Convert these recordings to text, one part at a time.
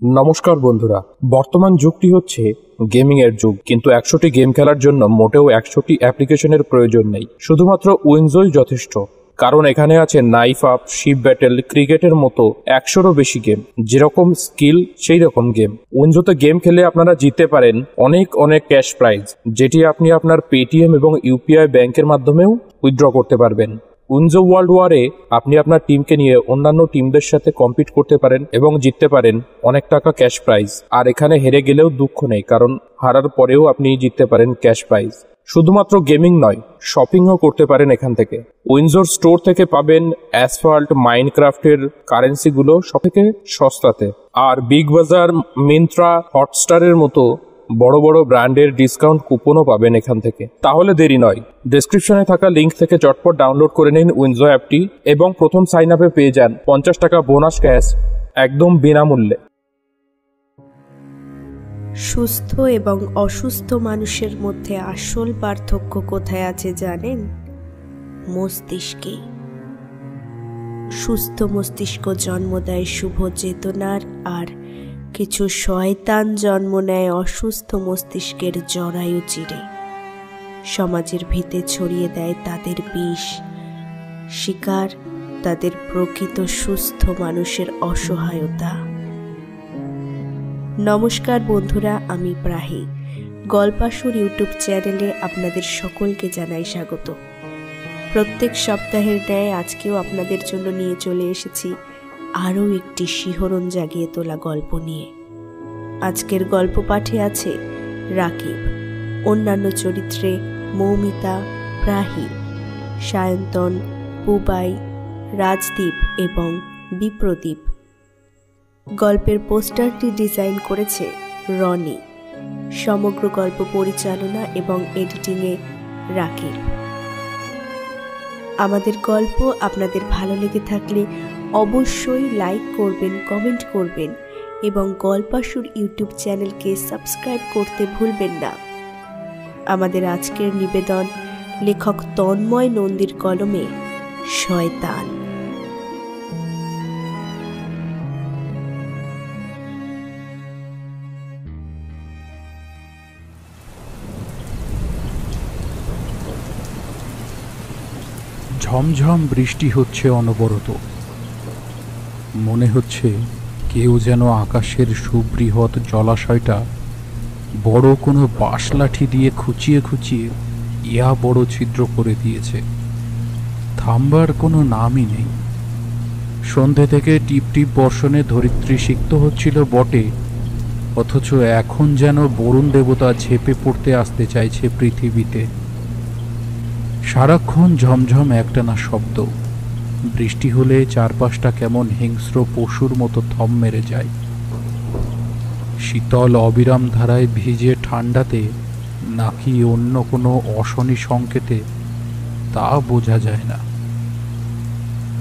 নমস্কার বন্ধুরা, বর্তমান যুগটি হচ্ছে গেমিং এর যুগ। কিন্তু 100টি গেম খেলার জন্য মোটেও 100টি অ্যাপ্লিকেশনের প্রয়োজন নেই, শুধুমাত্র উইন্ডোজই যথেষ্ট। কারণ এখানে আছে নাইফ আপ, শিপ ব্যাটেল, ক্রিকেটের মতো 100রও বেশি গেম। যেরকম স্কিল সেই রকম গেম। উইন্ডোতে গেম খেলে আপনারা জিততে পারেন অনেক অনেক ক্যাশ প্রাইজ, যেটি আপনি আপনার পেটিএম এবং ইউপিআই ব্যাংকের মাধ্যমেও উইথড্র করতে পারবেন। উইন্ডো ওয়ার্ল্ড ওয়ারে আপনি আপনার টিমকে নিয়ে অন্যান্য টিমদের সাথে কম্পিট করতে পারেন এবং জিততে পারেন অনেক টাকা ক্যাশ প্রাইজ। আর এখানে হেরে গেলেও দুঃখ নেই, কারণ হারার পরেও আপনি জিততে পারেন ক্যাশ প্রাইজ। শুধুমাত্র গেমিং নয়, শপিংও করতে পারেন এখান থেকে। উইন্ডোর স্টোর থেকে পাবেন অ্যাসফল্ট, মাইনক্রাফটের কারেন্সিগুলো সব থেকে সস্তাতে। আর বিগ বাজার, মিন্ত্রা, হটস্টারের মতো বড় বড় ব্র্যান্ডের ডিসকাউন্ট কুপনও পাবেন এখান থেকে। তাহলে দেরি নয়, ডেসক্রিপশনে থাকা লিঙ্ক থেকে চটপট ডাউনলোড করে নিন উইন্ডো অ্যাপটি এবং প্রথম সাইন আপে পেয়ে যান 50 টাকা বোনাস ক্যাশ একদম বিনামূল্যে। সুস্থ এবং অসুস্থ মানুষের মধ্যে আসল পার্থক্য কোথায় আছে জানেন? মস্তিষ্কে। সুস্থ মস্তিষ্ক জন্ম দেয় শুভ চেতনার, আর কিছু শয়তান জন্ম নেয় অসুস্থ মস্তিষ্কের জরায়ু চিরে। সমাজের ভিতে ছড়িয়ে দেয় তাদের বিষ। শিকার তাদের প্রকৃত সুস্থ মানুষের অসহায়তা। নমস্কার বন্ধুরা, আমি প্রাহি। গল্পাসুর ইউটিউব চ্যানেলে আপনাদের সকলকে জানাই স্বাগত। প্রত্যেক সপ্তাহের ন্যায় আজকেও আপনাদের জন্য নিয়ে চলে এসেছি আরও একটি শিহরণ জাগিয়ে তোলা গল্প নিয়ে। আজকের গল্প পাঠে আছে রাকিব, অন্যান্য চরিত্রে মৌমিতা, প্রাহি, সায়ন্তন, পুবাই, রাজদীপ এবং বিপ্রদীপ। গল্পের পোস্টারটি ডিজাইন করেছে রনি। সমগ্র গল্প পরিচালনা এবং এডিটিংয়ে রাকিব। আমাদের গল্প আপনাদের ভালো লেগে থাকলে অবশ্যই লাইক করবেন, কমেন্ট করবেন এবং গল্পাসুর ইউটিউব চ্যানেলকে সাবস্ক্রাইব করতে ভুলবেন না। আমাদের আজকের নিবেদন লেখক তন্ময় নন্দীর কলমে শয়তান। ঝমঝম বৃষ্টি হচ্ছে অনবরত। মনে হচ্ছে কেউ যেন আকাশের সুবৃহৎ জলাশয়টা বড় কোনো বাঁশলাঠি দিয়ে খুঁচিয়ে খুঁচিয়ে ইয়া বড় ছিদ্র করে দিয়েছে। থামবার কোনো নামই নেই। সন্ধে থেকে টিপ টিপ বর্ষণে ধরিত্রী সিক্ত হচ্ছিল বটে, অথচ এখন যেন বরুণ দেবতা ঝেঁপে পড়তে আসতে চাইছে পৃথিবীতে। সারাক্ষণ ঝমঝম একটানা শব্দ। বৃষ্টি হলে চারপাশটা কেমন হিংস্র পশুর মতো থম মেরে যায়। শীতল অবিরাম ধারায় ভিজে ঠান্ডাতে নাকি অন্য কোনো অশনি সংকেতে তা বোঝা যায় না।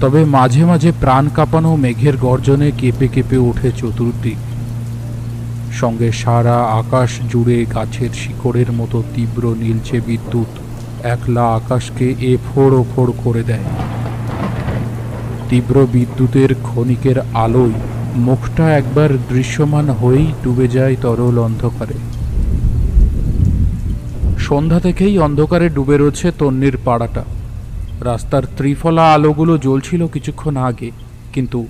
তবে মাঝে মাঝে প্রাণ কাঁপানো মেঘের গর্জনে কেঁপে কেঁপে ওঠে চতুর্দিক। সঙ্গে সারা আকাশ জুড়ে গাছের শিকড়ের মতো তীব্র নীলচে বিদ্যুৎ একলা আকাশকে এফোড় ওফোড় করে দেয়। তীব্র বিদ্যুতের ক্ষণিকের আলোয় মুখটা একবার দৃশ্যমান হয়েই ডুবে যায় তরল অন্ধকারে। সন্ধ্যা থেকেই অন্ধকারে ডুবে রয়েছে তন্নির পাড়াটা। রাস্তার ত্রিফলা আলোগুলো জ্বলছিল কিছুক্ষণ আগে, কিন্তু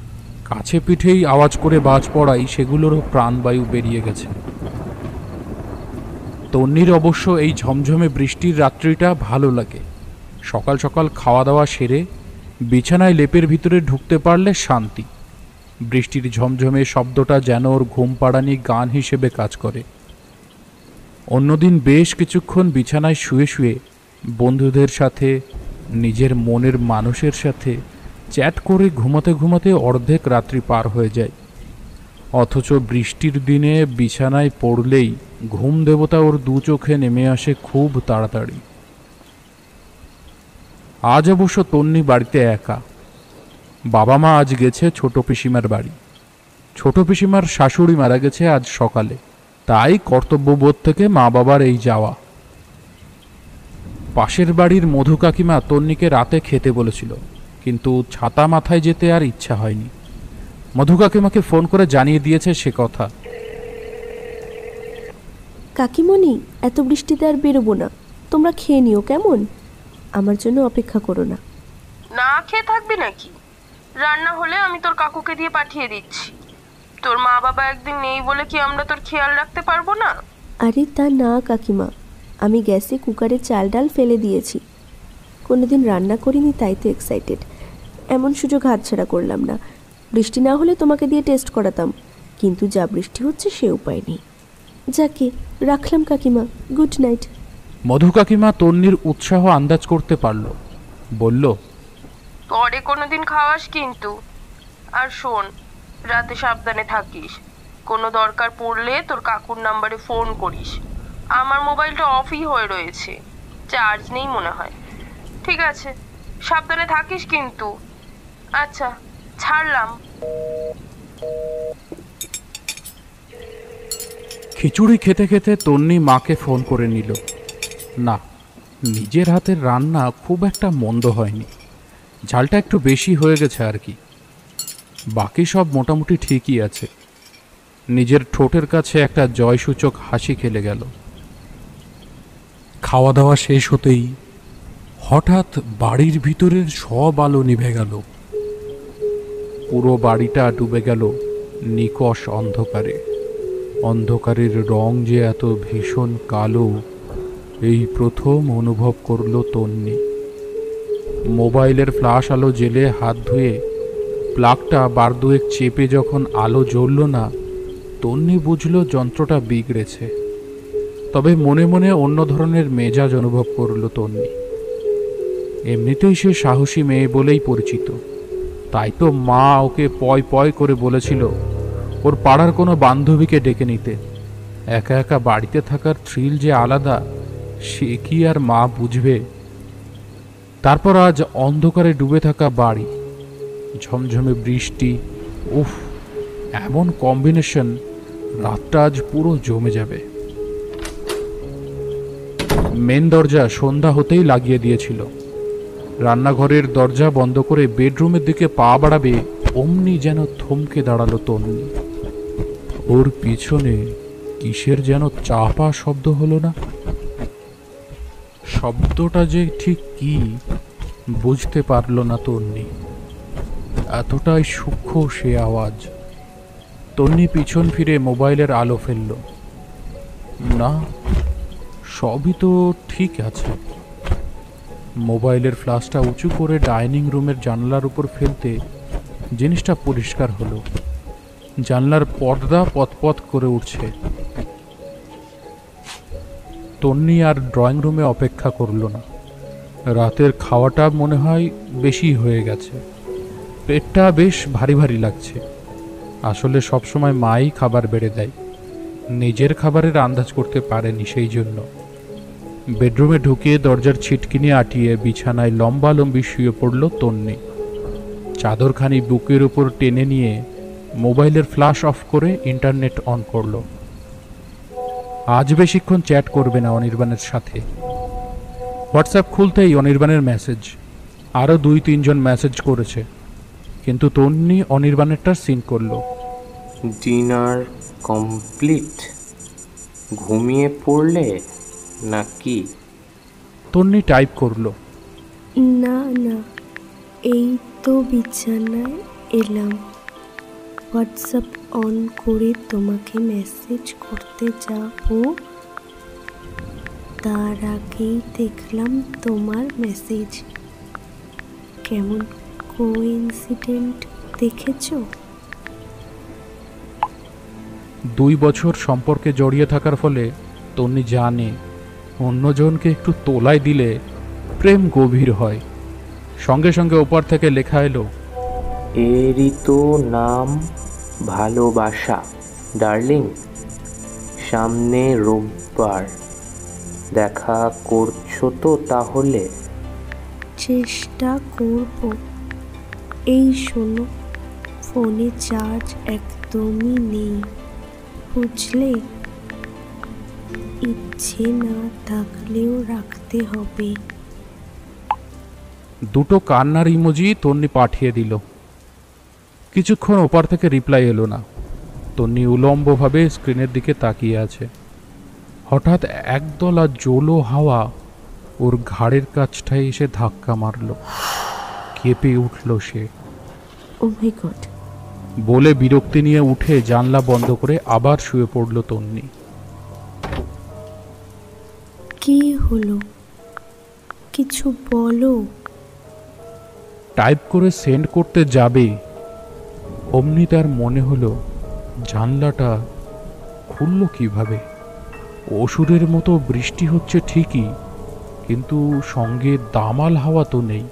কাছে পিঠেই আওয়াজ করে বাজ পড়ায় সেগুলোরও প্রাণবায়ু বেরিয়ে গেছে। তন্নির অবশ্য এই ঝমঝমে বৃষ্টির রাত্রিটা ভালো লাগে। সকাল সকাল খাওয়া দাওয়া সেরে বিছানায় লেপের ভিতরে ঢুকতে পারলে শান্তি। বৃষ্টির ঝমঝমে শব্দটা যেন ওর ঘুম পাড়ানি গান হিসেবে কাজ করে। অন্যদিন বেশ কিছুক্ষণ বিছানায় শুয়ে শুয়ে বন্ধুদের সাথে, নিজের মনের মানুষের সাথে চ্যাট করে ঘুমাতে ঘুমাতে অর্ধেক রাত্রি পার হয়ে যায়। অথচ বৃষ্টির দিনে বিছানায় পড়লেই ঘুম দেবতা ওর দু চোখে নেমে আসে খুব তাড়াতাড়ি। আজ অবশ্য তন্নি বাড়িতে একা। বাবা মা আজ গেছে ছোট পিসিমার বাড়ি। ছোট পিসিমার শাশুড়ি মারা গেছে আজ সকালে, তাই কর্তব্যবোধ থেকে মা বাবার এই যাওয়া। পাশের বাড়ির মধু কাকিমা তন্নিকে রাতে খেতে বলেছিল, কিন্তু ছাতা মাথায় যেতে আর ইচ্ছা হয়নি। মধু কাকিমাকে ফোন করে জানিয়ে দিয়েছে সে কথা। কাকিমণি, এত বৃষ্টিতে আর বেরোবো না, তোমরা খেয়ে নিও কেমন? আমার জন্য অপেক্ষা করো না। না খেয়ে থাকবি নাকি? রান্না হলে আমি তোর কাকুকে দিয়ে পাঠিয়ে দিচ্ছি। তোর মা বাবা একদিন নেই বলে কি আমরা তোর খেয়াল রাখতে পারবো না? আরে তা না কাকিমা, আমি গ্যাসে কুকারে চাল ডাল ফেলে দিয়েছি। কোনোদিন রান্না করিনি, তাই তো এক্সাইটেড। এমন সুযোগ হাতছাড়া করলাম না। বৃষ্টি না হলে তোমাকে দিয়ে টেস্ট করাতাম, কিন্তু যা বৃষ্টি হচ্ছে সে উপায় নেই। যাকে রাখলাম কাকিমা, গুড নাইট। মধু কাকিমা তন্নির উৎসাহ আন্দাজ করতে পারল, বলল, পরে কোনোদিন খাওয়াস কিন্তু। আর শোন, রাতে সাবধানে থাকিস। কোনো দরকার পড়লে তোর কাকুর নাম্বারে ফোন করিস। আমার মোবাইলটা অফই হয়ে রয়েছে, চার্জ নেই মনে হয়। ঠিক আছে, সাবধানে থাকিস কিন্তু। আচ্ছা, ছাড়লাম। খিচুড়ি খেতে খেতে তন্নি মাকে ফোন করে নিল। না, নিজের হাতের রান্না খুব একটা মন্দ হয়নি, ঝালটা একটু বেশি হয়ে গেছে আর কি। বাকি সব মোটামুটি ঠিকই আছে। নিজের ঠোঁটের কাছে একটা জয়সূচক হাসি খেলে গেল। খাওয়া দাওয়া শেষ হতেই হঠাৎ বাড়ির ভিতরের সব আলো নিভে গেল। পুরো বাড়িটা ডুবে গেল নিকষ অন্ধকারে। অন্ধকারের রং যে এত ভীষণ কালো, এই প্রথম অনুভব করল তন্নি। মোবাইলের ফ্ল্যাশ আলো জেলে হাত ধুয়ে প্লাগটা বার দুয়েক চেপে যখন আলো জ্বলল না, তন্নি বুঝল যন্ত্রটা বিগড়েছে। তবে মনে মনে অন্য ধরনের মেজাজ অনুভব করল তন্নি। এমনিতেই সে সাহসী মেয়ে বলেই পরিচিত, তাই তো মা ওকে পয় পয় করে বলেছিল ওর পাড়ার কোনো বান্ধবীকে ডেকে নিতে। একা একা বাড়িতে থাকার থ্রিল যে আলাদা, সে কি আর মা বুঝবে? তারপর আজ অন্ধকারে ডুবে থাকা বাড়ি, ঝমঝমে বৃষ্টি, উফ, এমন কম্বিনেশন, রাতটা আজ পুরো জমে যাবে। মেন দরজা সন্ধ্যা হতেই লাগিয়ে দিয়েছিল। রান্নাঘরের দরজা বন্ধ করে বেডরুমের দিকে পা বাড়াবে অমনি যেন থমকে দাঁড়ালো তন্নি। ওর পিছনে কিসের যেন চাপা শব্দ হলো না? শব্দটা যে ঠিক কি বুঝতে পারল না তন্নি। এতটাই সূক্ষ্ম সে আওয়াজ। তন্নি পিছন ফিরে মোবাইলের আলো ফেলল। না, সবই তো ঠিক আছে। মোবাইলের ফ্ল্যাশটা উঁচু করে ডাইনিং রুমের জানলার উপর ফেলতে জিনিসটা পরিষ্কার হলো। জানলার পর্দা পতপত করে উঠছে। তন্নি আর ড্রয়িং রুমে অপেক্ষা করল না। রাতের খাওয়াটা মনে হয় বেশি হয়ে গেছে, পেটটা বেশ ভারী ভারী লাগছে। আসলে সবসময় মাই খাবার বেড়ে দেয়, নিজের খাবারের আন্দাজ করতে পারেনি, সেই জন্য। বেডরুমে ঢুকিয়ে দরজার ছিটকিনি আটিয়ে বিছানায় লম্বালম্বি শুয়ে পড়ল তন্নি। চাদরখানি বুকের উপর টেনে নিয়ে মোবাইলের ফ্ল্যাশ অফ করে ইন্টারনেট অন করল। আজ বেশিক্ষণ চ্যাট করবে না অনির্বাণের সাথে। হোয়াটসঅ্যাপ খুলতেই অনির্বাণের মেসেজ। আরও 2-3 জন মেসেজ করেছে, কিন্তু তন্নি অনির্বাণেরটা সিন করল। Dinner complete? ঘুমিয়ে পড়লে নাকি? তন্নি টাইপ করল, না না, এই তো বিছানায় এলাম। হোয়াটসঅ্যাপ অন করে তোমাকে মেসেজ করতে যাব, তার আগেই দেখলাম তোমার মেসেজ। কেমন কোইন্সিডেন্ট দেখেছো? 2 বছর সম্পর্কে জড়িয়ে থাকার ফলে তন্নি জানে অন্যজনকে একটু তোলায় দিলে প্রেম গভীর হয়। সঙ্গে সঙ্গে ওপার থেকে লেখা এলো, এরই তো নাম ভালোবাসা ডার্লিং। সামনে রোববার দেখা করছো তো তাহলে? চেষ্টা করব। এই শোনো, ফোনে চার্জ একদমই নেই, বুঝলে? ইচ্ছে না থাকলেও রাখতে হবে। 2টো কান্নার ইমোজি তন্নি পাঠিয়ে দিল। কিছুক্ষণ ওপার থেকে রিপ্লাই এলো না। তন্নি উলম্বভাবে স্ক্রিনের দিকে তাকিয়ে আছে। হঠাৎ একদলা জোলো হাওয়া ওর ঘাড়ের কাছটায় এসে ধাক্কা মারল। কেঁপে উঠল সে। ও মাই গড বলে বিরক্তি নিয়ে উঠে জানলা বন্ধ করে আবার শুয়ে পড়ল তন্নি। কি হলো, কিছু বলো। টাইপ করে সেন্ড করতে যাবে অমনি তার মনে হলো জানলাটা খুলল কিভাবে। অসুরের মতো বৃষ্টি হচ্ছে ঠিকই, কিন্তু সঙ্গে দামাল হাওয়া তো নেই।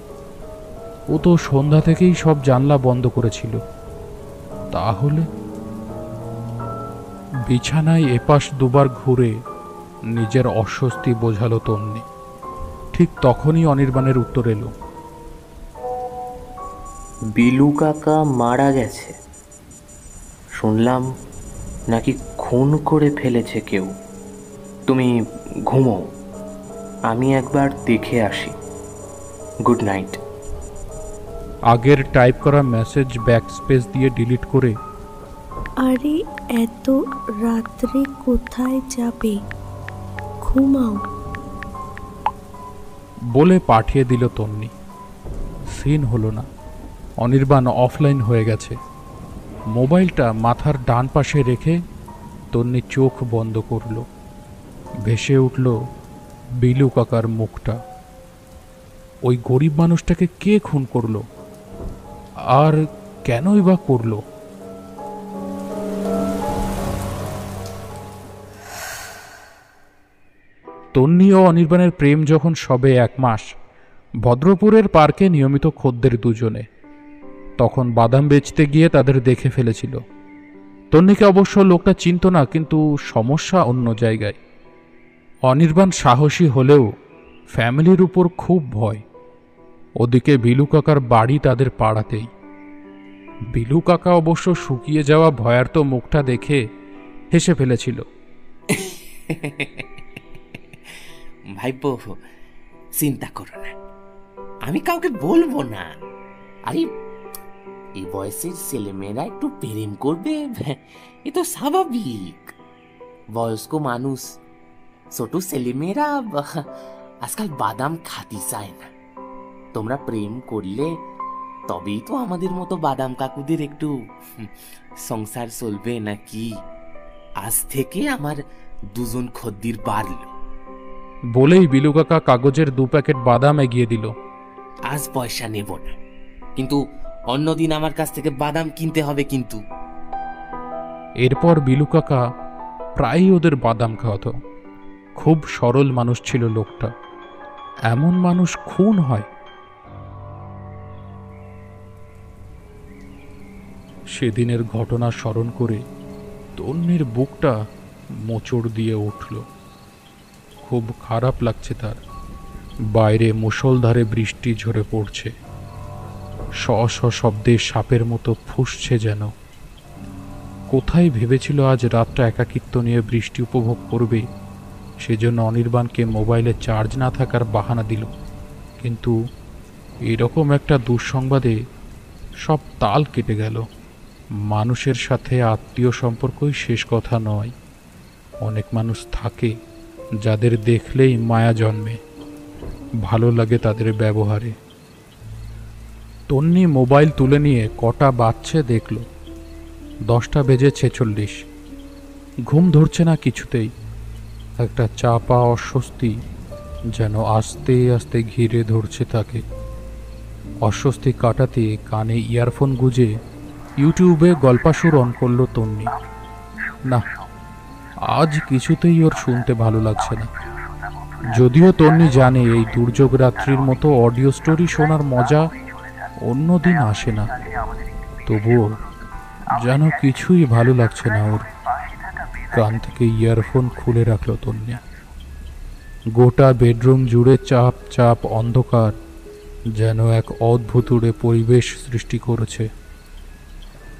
ও তো সন্ধ্যা থেকেই সব জানলা বন্ধ করেছিল। তাহলে বিছানায় এপাশ দুবার ঘুরে নিজের অস্বস্তি বোঝালো তন্নি। ঠিক তখনই অনির্বাণের উত্তর এলো। বিলু কাকা মারা গেছে শুনলাম, নাকি খুন করে ফেলেছে কেউ। তুমি ঘুমো, আমি একবার দেখে আসি। Good night. আগের টাইপ করা মেসেজ ব্যাকস্পেস দিয়ে ডিলিট করে, আরে এত রাত্রে কোথায় যাবে, ঘুমাও বলে পাঠিয়ে দিল তন্নি। সিন হলো না। অনির্বাণ অফলাইন হয়ে গেছে। মোবাইলটা মাথার ডান পাশে রেখে তন্নি চোখ বন্ধ করল। ভেসে উঠল বিলু কাকার মুখটা। ওই গরিব মানুষটাকে কে খুন করলো, আর কেনই বা করলো? তন্নি ও অনির্বাণের প্রেম যখন সবে 1 মাস, ভদ্রপুরের পার্কে নিয়মিত খদ্দের দুজনে। তখন বাদাম বেচতে গিয়ে তাদের দেখে ফেলেছিল। তন্নিকে অবশ্য লোকটা চিনত না, কিন্তু সমস্যা অন্য জায়গায়। অনির্বাণ সাহসী হলেও ফ্যামিলির উপর খুব ভয়। ওদিকে বিলু কাকার বাড়ি তাদের পাড়াতেই। বিলু কাকা অবশ্য শুকিয়ে যাওয়া ভয়ার্ত মুখটা দেখে হেসে ফেলেছিল। ভাইপো, চিন্তা করো না, আমি কাউকে বলবো না। আরে এই বয়সের ছেলেমেয়েরা একটু প্রেম করবে, এ তো স্বাভাবিক। বয়স্ক মানুষ, ছোট ছেলেমেয়েরা আজকাল বাদাম খাতি চায় না। তোমরা প্রেম করলে তবেই তো আমাদের মতো বাদাম কাকুদের একটু সংসার চলবে নাকি। আজ থেকে আমার 2 জন খদ্দের বাড়ল। বলেই বিলু কাকা কাগজের 2 প্যাকেট বাদাম এগিয়ে দিল। আজ পয়সা নেব না, কিন্তু অন্যদিন আমার কাছ থেকে বাদাম কিনতে হবে কিন্তু। এরপর বিলু কাকা প্রায়ই ওদের বাদাম খাওয়াতো। খুব সরল মানুষ ছিল লোকটা। এমন মানুষ খুন হয়? সেদিনের ঘটনা স্মরণ করে তন্নির বুকটা মোচড় দিয়ে উঠল। খুব খারাপ লাগছে তার। বাইরে মুষলধারে বৃষ্টি ঝরে পড়ছে। শ শ শব্দে সাপের মতো ফুঁসছে যেন। কোথায় ভেবেছিল আজ রাতটা একাকিত্ব নিয়ে বৃষ্টি উপভোগ করবে, সেজন্য অনির্বাণকে মোবাইলে চার্জ না থাকার বাহানা দিল। কিন্তু এরকম একটা দুঃসংবাদে সব তাল কেটে গেল। মানুষের সাথে আত্মীয় সম্পর্কই শেষ কথা নয়। অনেক মানুষ থাকে যাদের দেখলেই মায়া জন্মে, ভালো লাগে তাদের ব্যবহারে। তন্নি মোবাইল তুলে নিয়ে কটা বাজছে দেখল। 10:46। ঘুম ধরছে না কিছুতেই। একটা চাপা অস্বস্তি যেন আস্তে আস্তে ঘিরে ধরছে তাকে। অস্বস্তি কাটাতে কানে ইয়ারফোন গুঁজে ইউটিউবে গল্পাসুর অন করল তন্নি। না, আজ কিছুতেই ওর শুনতে ভালো লাগছে না। যদিও তন্নি জানে এই দুর্যোগ রাত্রির মতো অডিও স্টোরি শোনার মজা অন্যদিন আসে না, তবুও যেন কিছুই ভালো লাগছে না ওর। কান থেকে ইয়ারফোন খুলে রাখল তন্নি। গোটা বেডরুম জুড়ে চাপ চাপ অন্ধকার যেন এক অদ্ভুতুড়ে পরিবেশ সৃষ্টি করেছে।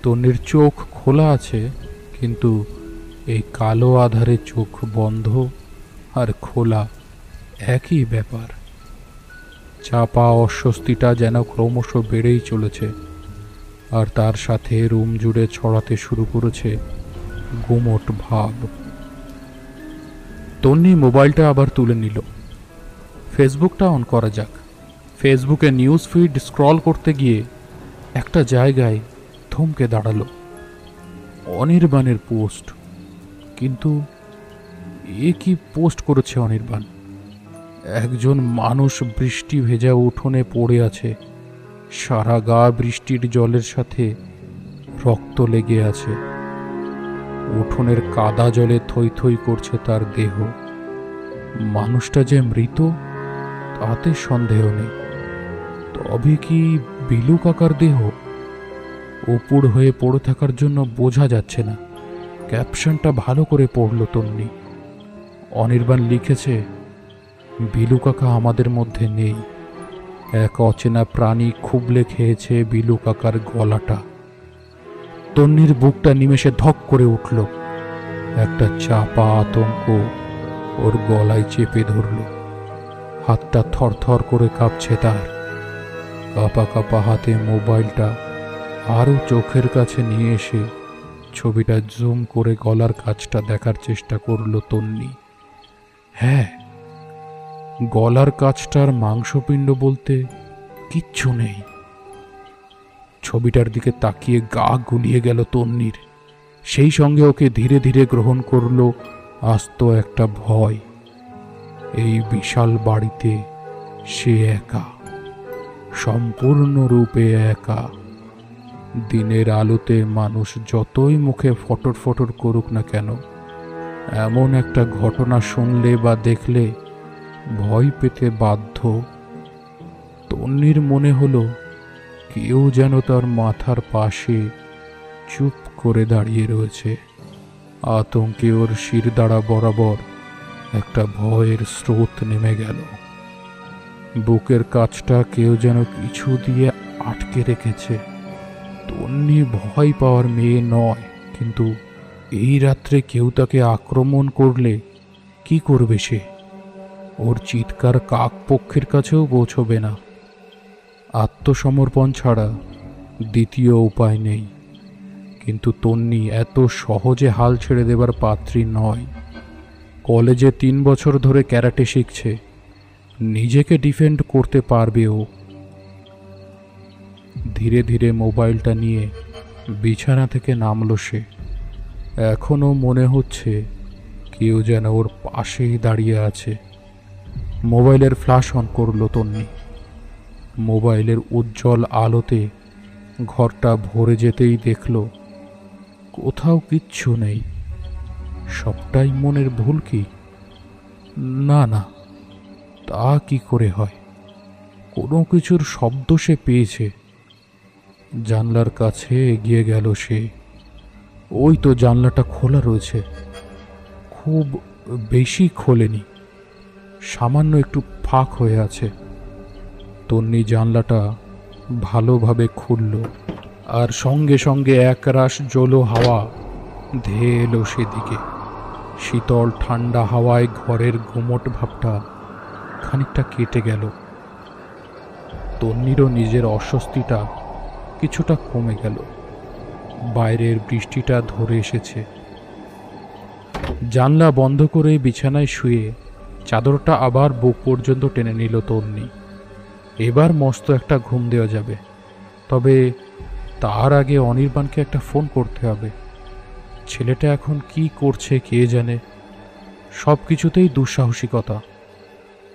তন্নির চোখ খোলা আছে, কিন্তু এই কালো আধারে চোখ বন্ধ আর খোলা একই ব্যাপার। চাপা অস্বস্তিটা যেন ক্রমশ বেড়েই চলেছে। আর তার সাথে রুম জুড়ে ছড়াতে শুরু করেছে গুমোট ভাব। তন্নি মোবাইলটা আবার তুলে নিল। ফেসবুকটা অন করা যাক। ফেসবুকে নিউজ ফিড স্ক্রল করতে গিয়ে একটা জায়গায় থমকে দাঁড়ালো। অনির্বাণের পোস্ট। কিন্তু এ কি পোস্ট করেছে অনির্বাণ? একজন মানুষ বৃষ্টি ভেজা উঠোনে পড়ে আছে, সারা গা বৃষ্টির জলের সাথে রক্ত লেগে আছে। উঠোনের কাদা জলে থই থই করছে তার দেহ। মানুষটা যে মৃত তাতে সন্দেহ নেই। তবে কি বিলু কাকার দেহ? উপুড় হয়ে পড়ে থাকার জন্য বোঝা যাচ্ছে না। ক্যাপশনটা ভালো করে পড়ল তন্নি। অনির্বাণ লিখেছে, বিলু কাকা আমাদের মধ্যে নেই। এক অচেনা প্রাণী খুবলে খেয়েছে বিলু কাকার গলাটা। তন্নির বুকটা নিমেষে ধক করে উঠল। একটা চাপা আতঙ্ক ওর গলায় চেপে ধরল। হাতটা থরথর করে কাঁপছে তার। কাঁপা কাঁপা হাতে মোবাইলটা আরও চোখের কাছে নিয়ে এসে ছবিটা জুম করে গলার কাছটা দেখার চেষ্টা করল তন্নি। হ্যাঁ, গলার কাছটার মাংসপিণ্ড বলতে কিচ্ছু নেই। ছবিটার দিকে তাকিয়ে গা গুলিয়ে গেল তন্নির। সেই সঙ্গে ওকে ধীরে ধীরে গ্রহণ করল আস্ত একটা ভয়। এই বিশাল বাড়িতে সে একা, সম্পূর্ণরূপে একা। দিনের আলোতে মানুষ যতই মুখে ফটর ফটর করুক না কেন, এমন একটা ঘটনা শুনলে বা দেখলে ভয় পেতে বাধ্য। তন্নির মনে হলো কেউ যেন তার মাথার পাশে চুপ করে দাঁড়িয়ে রয়েছে। আতঙ্কে ওর শিরদাঁড়া বরাবর একটা ভয়ের স্রোত নেমে গেল। বুকের কাছটা কেউ যেন কিছু দিয়ে আটকে রেখেছে। তন্নি ভয় পাওয়ার মেয়ে নয়, কিন্তু এই রাত্রে কেউ তাকে আক্রমণ করলে কি করবে সে? ওর চিৎকার কাক পক্ষের কাছেও পৌঁছবে না। আত্মসমর্পণ ছাড়া দ্বিতীয় উপায় নেই। কিন্তু তন্নি এত সহজে হাল ছেড়ে দেবার পাত্রী নয়। কলেজে 3 বছর ধরে ক্যারাটে শিখছে, নিজেকে ডিফেন্ড করতে পারবে ও। ধীরে ধীরে মোবাইলটা নিয়ে বিছানা থেকে নামল সে। এখনও মনে হচ্ছে কেউ যেন ওর পাশেই দাঁড়িয়ে আছে। মোবাইলের ফ্ল্যাশ অন করল তন্নি। মোবাইলের উজ্জ্বল আলোতে ঘরটা ভরে যেতেই দেখল কোথাও কিচ্ছু নেই। সবটাই মনের ভুল কি? না না, তা কি করে হয়? কোনো কিছুর শব্দ সে পেয়েছে। জানলার কাছে এগিয়ে গেল সে। ওই তো জানলাটা খোলা রয়েছে। খুব বেশি খোলেনি, সামান্য একটু ফাঁক হয়ে আছে। তন্নি জানলাটা ভালোভাবে খুলল, আর সঙ্গে সঙ্গে একরাশ জলো হাওয়া ধেয়ে এলো সেদিকে। শীতল ঠান্ডা হাওয়ায় ঘরের গুমোট ভাবটা খানিকটা কেটে গেল। তন্নিরও নিজের অস্বস্তিটা কিছুটা কমে গেল। বাইরের বৃষ্টিটা ধরে এসেছে। জানলা বন্ধ করে বিছানায় শুয়ে চাদরটা আবার বুক পর্যন্ত টেনে নিল তন্নি। এবার মস্ত একটা ঘুম দেওয়া যাবে। তবে তার আগে অনির্বাণকে একটা ফোন করতে হবে। ছেলেটা এখন কি করছে কে জানে। সব কিছুতেই দুঃসাহসিকতা।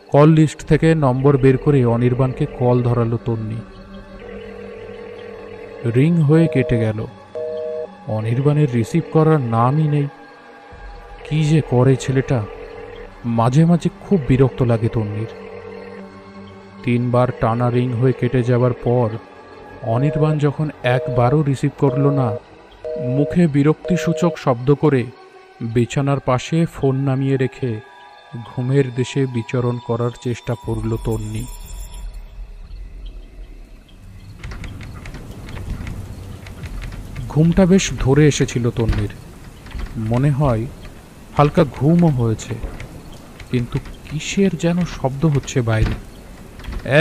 কল লিস্ট থেকে নম্বর বের করে অনির্বাণকে কল ধরালো তন্নি। রিং হয়ে কেটে গেল। অনির্বাণের রিসিভ করার নামই নেই। কি যে করে ছেলেটা, মাঝে মাঝে খুব বিরক্ত লাগে তন্নির। 3 বার টানা রিং হয়ে কেটে যাবার পর অনির্বাণ যখন একবারও রিসিভ করল না, মুখে বিরক্তিসূচক শব্দ করে বিছানার পাশে ফোন নামিয়ে রেখে ঘুমের দেশে বিচরণ করার চেষ্টা করল তন্নি। ঘুমটা বেশ ধরে এসেছিল তন্নির। মনে হয় হালকা ঘুমও হয়েছে, কিন্তু কিসের যেন শব্দ হচ্ছে বাইরে।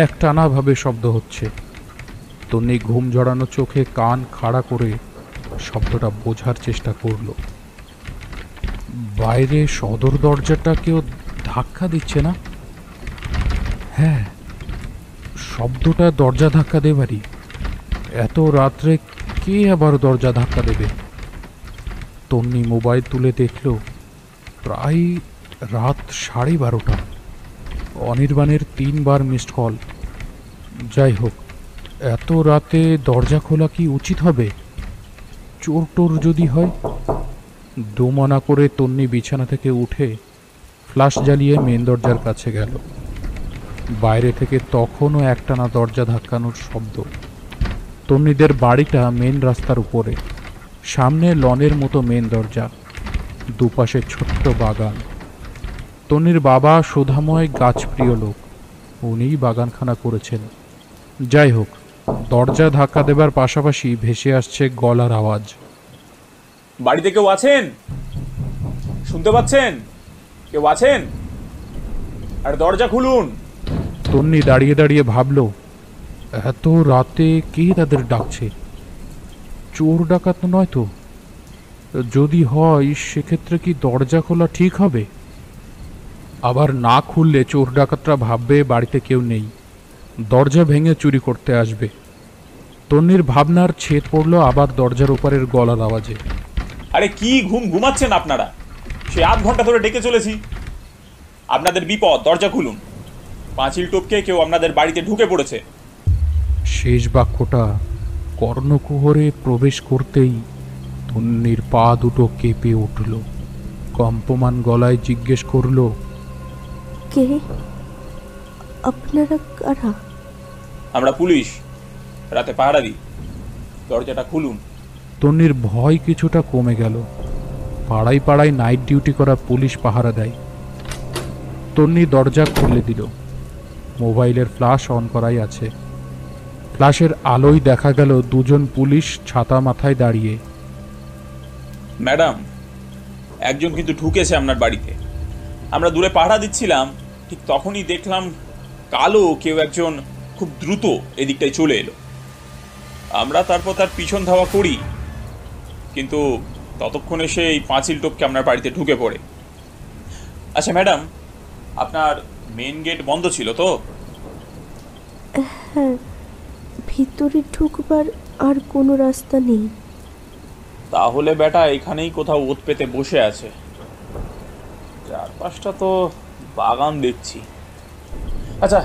একটানাভাবে শব্দ হচ্ছে। তন্নি ঘুম জড়ানো চোখে কান খাড়া করে শব্দটা বোঝার চেষ্টা করল। বাইরে সদর দরজাটা কেউ ধাক্কা দিচ্ছে না? হ্যাঁ, শব্দটা দরজা ধাক্কা দেবারই। এত রাত্রে কে আবার দরজা ধাক্কা দেবে? তন্নি মোবাইল তুলে দেখল প্রায় রাত 12:30। অনির্বাণের 3বার মিসড কল। যাই হোক, এত রাতে দরজা খোলা কি উচিত হবে? চোর টোর যদি হয়? দোমনা করে তন্নি বিছানা থেকে উঠে ফ্ল্যাশ জ্বালিয়ে মেন দরজার কাছে গেল। বাইরে থেকে তখনও একটানা দরজা ধাক্কানোর শব্দ। তন্নিদের বাড়িটা মেন রাস্তার উপরে, সামনে লনের মতো মেন দরজা, দুপাশে ছোট্ট বাগান। তন্নির বাবা সুধাময় গাছপ্রিয় লোক, উনিই বাগানখানা করেছেন। যাই হোক, দরজা ধাক্কা দেবার পাশাপাশি ভেসে আসছে গলার আওয়াজ। বাড়িতে কেউ আছেন? শুনতে পাচ্ছেন? কেউ আছেন? আর দরজা খুলুন। তন্নি দাঁড়িয়ে দাঁড়িয়ে ভাবল, এত রাতে কে তাদের ডাকছে? চোর ডাকাত নয় তো? যদি হয় সেক্ষেত্রে কি দরজা খোলা ঠিক হবে? আবার না খুললে চোর ডাকাতরা ভাববে বাড়িতে কেউ নেই, দরজা ভেঙে চুরি করতে আসবে। তন্নির ভাবনার ছেদ পড়ল আবার দরজার ওপারের গলার আওয়াজে। আরে কি ঘুমাচ্ছেন আপনারা? সে আধ ঘন্টা ধরে ডেকে চলেছি। আপনাদের বিপদ, দরজা খুলুন। পাঁচিল টপকে কেউ আপনাদের বাড়িতে ঢুকে পড়েছে। শেষ বাক্যটা কর্ণকুহরে প্রবেশ করতেই তন্নির পা দুটো কেঁপে উঠল। কম্পমান গলায় জিজ্ঞেস করল, কে? আপনারা কারা? আমরা পুলিশ, রাতে পাহারা দিই। দরজাটা খুলুন। তন্নির ভয় কিছুটা কমে গেল। পাড়ায় পাড়ায় নাইট ডিউটি করা পুলিশ পাহারা দেয়। তন্নি দরজা খুলে দিল। মোবাইলের ফ্ল্যাশ অন করাই আছে। ফ্ল্যাশের আলোয় দেখা গেল দুজন পুলিশ ছাতা মাথায় দাঁড়িয়ে। ম্যাডাম, একজন কিন্তু ঢুকেছে আপনার বাড়িতে। আমরা দূরে পাহারা দিচ্ছিলাম, ঠিক তখনই দেখলাম কালো কেউ একজন খুব দ্রুত এদিকটায় চলে এলো। আমরা তারপর তার পিছন ধাওয়া করি, কিন্তু ততক্ষণে সে এই পাঁচিল টপকে আপনার বাড়িতে ঢুকে পড়ে। আচ্ছা ম্যাডাম, আপনার মেন গেট বন্ধ ছিল তো? হ্যাঁ, ভিতরে ঢুকবার আর কোনো রাস্তা নেই। তাহলে বেটা এখানেই কোথাও ওত পেতে বসে আছে। চারপাশটা তো বাগান দেখছি। আচ্ছা,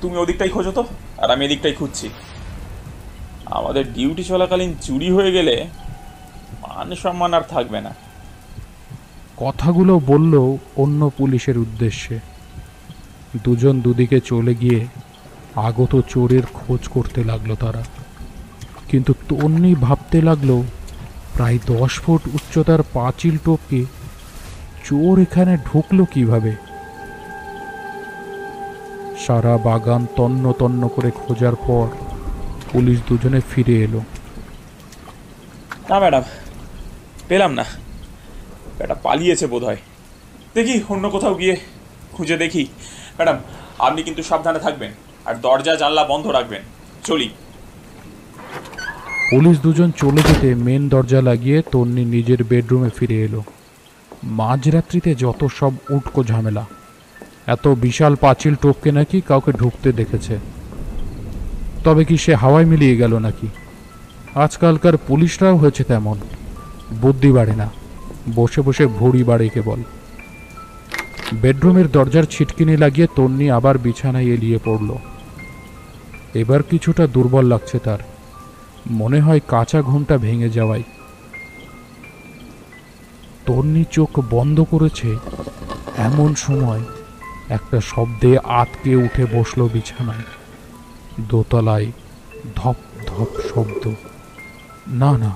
তুমি ওদিকটাই খোঁজো তো, আর আমি এদিকটাই খুঁজছি। আমাদের ডিউটি চলাকালীন চুরি হয়ে গেলে মান সম্মান আর থাকবে না। কথাগুলো বলল অন্য পুলিশের উদ্দেশ্যে। দুজন দুদিকে চলে গিয়ে আগত চোরের খোঁজ করতে লাগলো তারা। কিন্তু তন্নি ভাবতে লাগলো, প্রায় 10 ফুট উচ্চতার পাঁচিল টপকে চোর এখানে ঢুকলো কিভাবে? সারা বাগান তন্ন তন্ন করে খোঁজার পর পুলিশ দুজনে ফিরে এলো। না ম্যাডাম, পেলাম না। বেটা পালিয়েছে বোধ হয়। দেখি অন্য কোথাও গিয়ে খুঁজে দেখি। ম্যাডাম, আপনি কিন্তু সাবধানে থাকবেন আর দরজা জানলা বন্ধ রাখবেন। চলি। পুলিশ দুজন চলে যেতে মেন দরজা লাগিয়ে তন্নি নিজের বেডরুমে ফিরে এলো। মাঝরাত্রিতে যত সব উটকো ঝামেলা। এত বিশাল পাঁচিল টপকে নাকি কাউকে ঢুকতে দেখেছে। তবে কি সে হাওয়ায় মিলিয়ে গেল নাকি? আজকালকার পুলিশরাও হয়েছে তেমন, বুদ্ধি বাড়ে না, বসে বসে ভুঁড়ি বাড়ে কেবল। বেডরুমের দরজার ছিটকিনি লাগিয়ে তন্নি আবার বিছানায় এলিয়ে পড়ল। এবার কিছুটা দুর্বল লাগছে তার। মনে হয় কাঁচা ঘুমটা ভেঙে যাওয়ায়। তন্নি চোখ বন্ধ করেছে, এমন সময় একটা শব্দে আতকে উঠে বসলো বিছানায়। দোতলায় ধপ ধপ শব্দ। না না,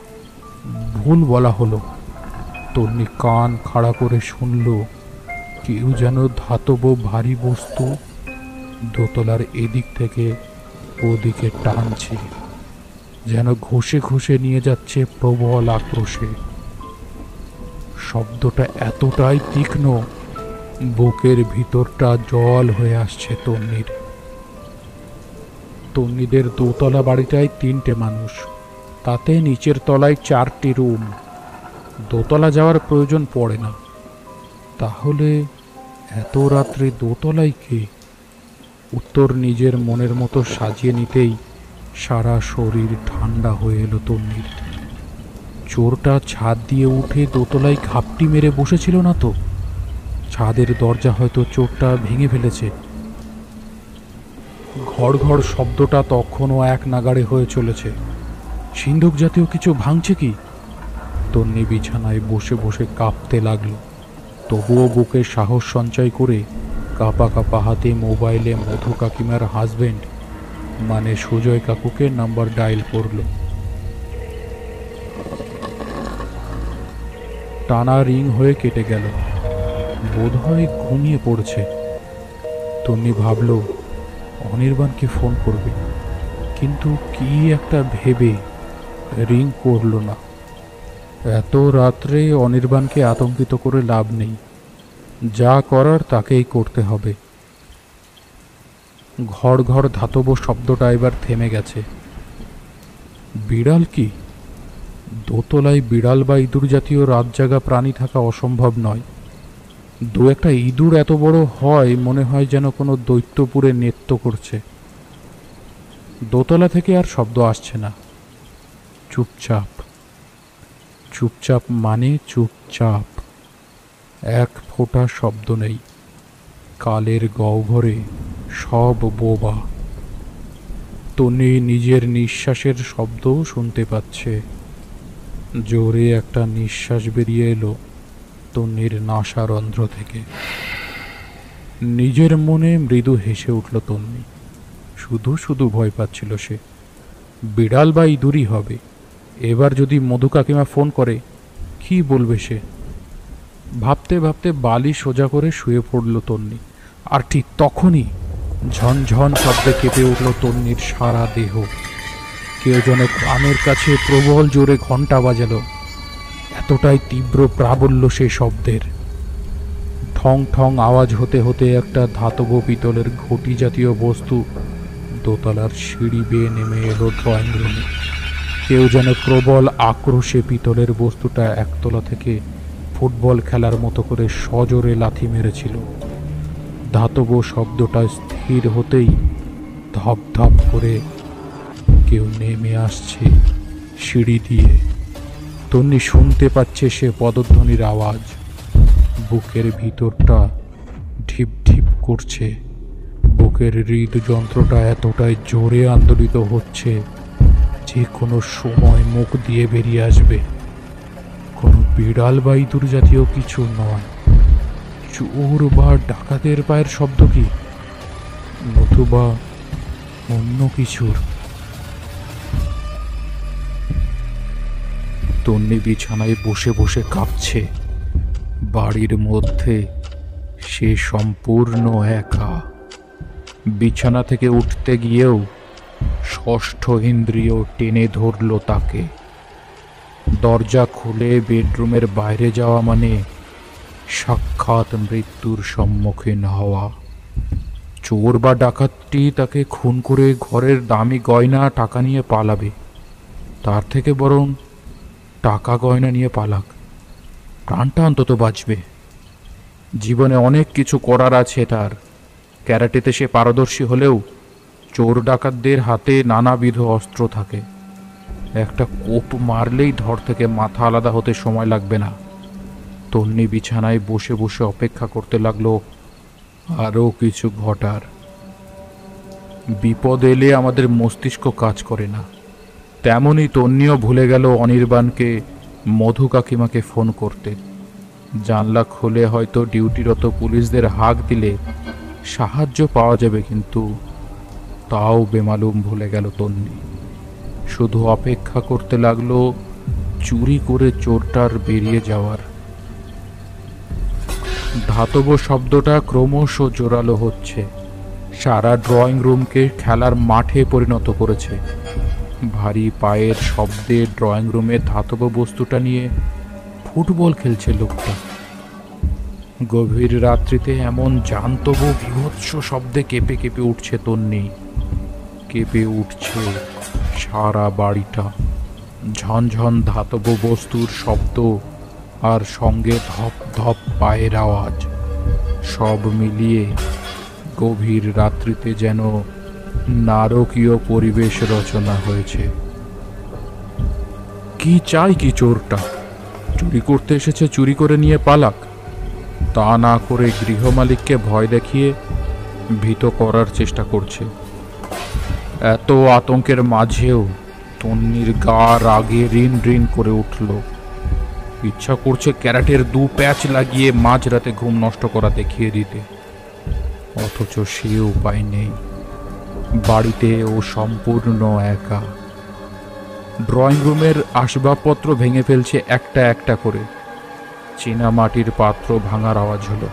ভুল বলা হলো। তন্নি কান খাড়া করে শুনল, কেউ যেন ধাতব ভারী বস্তু দোতলার এদিক থেকে ওদিকে টানছে, যেন ঘষে ঘষে নিয়ে যাচ্ছে প্রবল আক্রোশে। শব্দটা এতটাই তীক্ষ্ণ, বুকের ভিতরটা জল হয়ে আসছে তন্নির। তন্নিদের দোতলা বাড়িটায় 3টে মানুষ, তাতে নিচের তলায় 4টি রুম। দোতলা যাওয়ার প্রয়োজন পড়ে না। তাহলে এত রাত্রে দোতলায় কে? উত্তর নিজের মনের মতো সাজিয়ে নিতেই সারা শরীর ঠান্ডা হয়ে এলো তন্নির। চোরটা ছাদ দিয়ে উঠে দোতলায় ঘাপটি মেরে বসেছিল না তো? ছাদের দরজা হয়তো চোরটা ভেঙে ফেলেছে। ঘড় ঘড় শব্দটা তখনও এক নাগাড়ে হয়ে চলেছে। সিন্ধুক জাতীয় কিছু ভাঙছে কি? তন্নি বিছানায় বসে বসে কাঁপতে লাগলো। তবুও বুকে সাহস সঞ্চয় করে কাঁপা কাঁপা হাতে মোবাইলে মধু কাকিমার হাজবেন্ড মানে সুজয় কাকুকে নাম্বার ডায়াল করল। টানা রিং হয়ে কেটে গেল। বোধহয় ঘুমিয়ে পড়ছে। তন্নি ভাবল অনির্বাণকে ফোন করবে, কিন্তু কি একটা ভেবে রিং করল না। এত রাত্রে অনির্বাণকে আতঙ্কিত করে লাভ নেই, যা করার তাকেই করতে হবে। ঘড় ঘড় ধাতব শব্দটা এবার থেমে গেছে। বিড়াল কি? দোতলায় বিড়াল বা ইঁদুর জাতীয় রাতজাগা প্রাণী থাকা অসম্ভব নয়। দু একটা ইঁদুর এত বড় হয় মনে হয় যেন কোনো দৈত্যপুরে নৃত্য করছে। দোতলা থেকে আর শব্দ আসছে না। চুপচাপ। চুপচাপ মানে চুপচাপ। এক ফোঁটা শব্দ নেই। কালের গহ্বরে সব বোবা। তন্নি নিজের নিঃশ্বাসের শব্দও শুনতে পাচ্ছে। জোরে একটা নিঃশ্বাস বেরিয়ে এলো তন্নির নাসারন্ধ্র থেকে। নিজের মনে মৃদু হেসে উঠল তন্নি। শুধু শুধু ভয় পাচ্ছিল সে। বিড়াল বা ইঁদুরই হবে। এবার যদি মধু কাকিমা ফোন করে কি বলবে সে? ভাবতে ভাবতে বালি সোজা করে শুয়ে পড়ল তন্নি। আর ঠিক তখনই ঝনঝন শব্দে কেঁপে উঠল তন্নির সারা দেহ। কেউ যেন কানের কাছে প্রবল জোরে ঘন্টা বাজালো। এতটাই তীব্র প্রাবল্য সেই শব্দের। ঠং ঠং আওয়াজ হতে হতে একটা ধাতব পিতলের ঘটি জাতীয় বস্তু দোতলার সিঁড়ি বেয়ে নেমে এলো ড্রয়িং রুমে। কেউ যেন প্রবল আক্রোশে পিতলের বস্তুটা একতলা থেকে ফুটবল খেলার মতো করে সজোরে লাথি মেরেছিল। ধাতব শব্দটা স্থির হতেই ধপ ধপ করে কেউ নেমে আসছে সিঁড়ি দিয়ে। তন্নি শুনতে পাচ্ছে সে পদধ্বনির আওয়াজ। বুকের ভিতরটা ঢিপ ঢিপ করছে। বুকের হৃদযন্ত্রটা এতটাই জোরে আন্দোলিত হচ্ছে যে কোনো সময় মুখ দিয়ে বেরিয়ে আসবে। কোনো বিড়াল বা ইঁদুর জাতীয় কিছু নয়। চোর বা ডাকাতের পায়ের শব্দ কি? নতুবা অন্য কিছুর? তন্নি বিছানায় বসে বসে কাঁপছে। বাড়ির মধ্যে সে সম্পূর্ণ একা। বিছানা থেকে উঠতে গিয়েও ষষ্ঠ ইন্দ্রিয় টেনে ধরল তাকে। দরজা খুলে বেডরুমের বাইরে যাওয়া মানে সাক্ষাৎ মৃত্যুর সম্মুখীন হওয়া। চোর বা ডাকাতটি তাকে খুন করে ঘরের দামি গয়না টাকা নিয়ে পালাবে। তার থেকে বরং টাকা গয়না নিয়ে পালাক, প্রাণটা অন্তত বাঁচবে। জীবনে অনেক কিছু করার আছে তার। ক্যারাটেতে সে পারদর্শী হলেও চোর ডাকাতদের হাতে নানাবিধ অস্ত্র থাকে। একটা কোপ মারলেই ধর থেকে মাথা আলাদা হতে সময় লাগবে না। তন্নি বিছানায় বসে বসে অপেক্ষা করতে লাগলো আরও কিছু ঘটার। বিপদ এলে আমাদের মস্তিষ্ক কাজ করে না, তেমনি তন্নিও ভুলে গেল অনির্বাণকে মধু কাকিমাকে ফোন করতে। জানলা খুলে হয়তো ডিউটিরত পুলিশদের হাঁক দিলে সাহায্য পাওয়া যাবে, কিন্তু তাও বেমালুম ভুলে গেল তন্নি। শুধু অপেক্ষা করতে লাগলো চুরি করে চোরটার বেরিয়ে যাওয়ার। ধাতব শব্দটা ক্রমশ জোরালো হচ্ছে। সারা ড্রয়িং রুমকে খেলার মাঠে পরিণত করেছে। ভারী পায়ের শব্দে ড্রয়িং রুমে ধাতব বস্তুটা নিয়ে ফুটবল খেলছে লোকটা। গভীর রাত্রিতে এমন জান্তব বিভৎস শব্দে কেঁপে কেঁপে উঠছে তন্নি। কেঁপে উঠছে সারা বাড়িটা। ঝনঝন ধাতব বস্তুর শব্দ আর সঙ্গে ধপ ধপ পায়ের আওয়াজ, সব মিলিয়ে গভীর রাত্রিতে যেন নারকীয় পরিবেশ রচনা হয়েছে। কি চাই কি চোরটা? চুরি করতে এসেছে, চুরি করে নিয়ে পালাক। তা না করে গৃহমালিককে ভয় দেখিয়ে ভীত করার চেষ্টা করছে। এত আতঙ্কের মাঝেও তন্নির গা রাগে রিন রিন করে উঠল। ইচ্ছা করছে ক্যারাটের 2 প্যাচ লাগিয়ে মাঝরাতে ঘুম নষ্ট করা দেখিয়ে দিতে, অথচ সে উপায় নেই। বাড়িতে ও সম্পূর্ণ একা। ড্রয়িং রুমের আসবাবপত্র ভেঙে ফেলছে একটা একটা করে। চীনা মাটির পাত্র ভাঙার আওয়াজ হলো।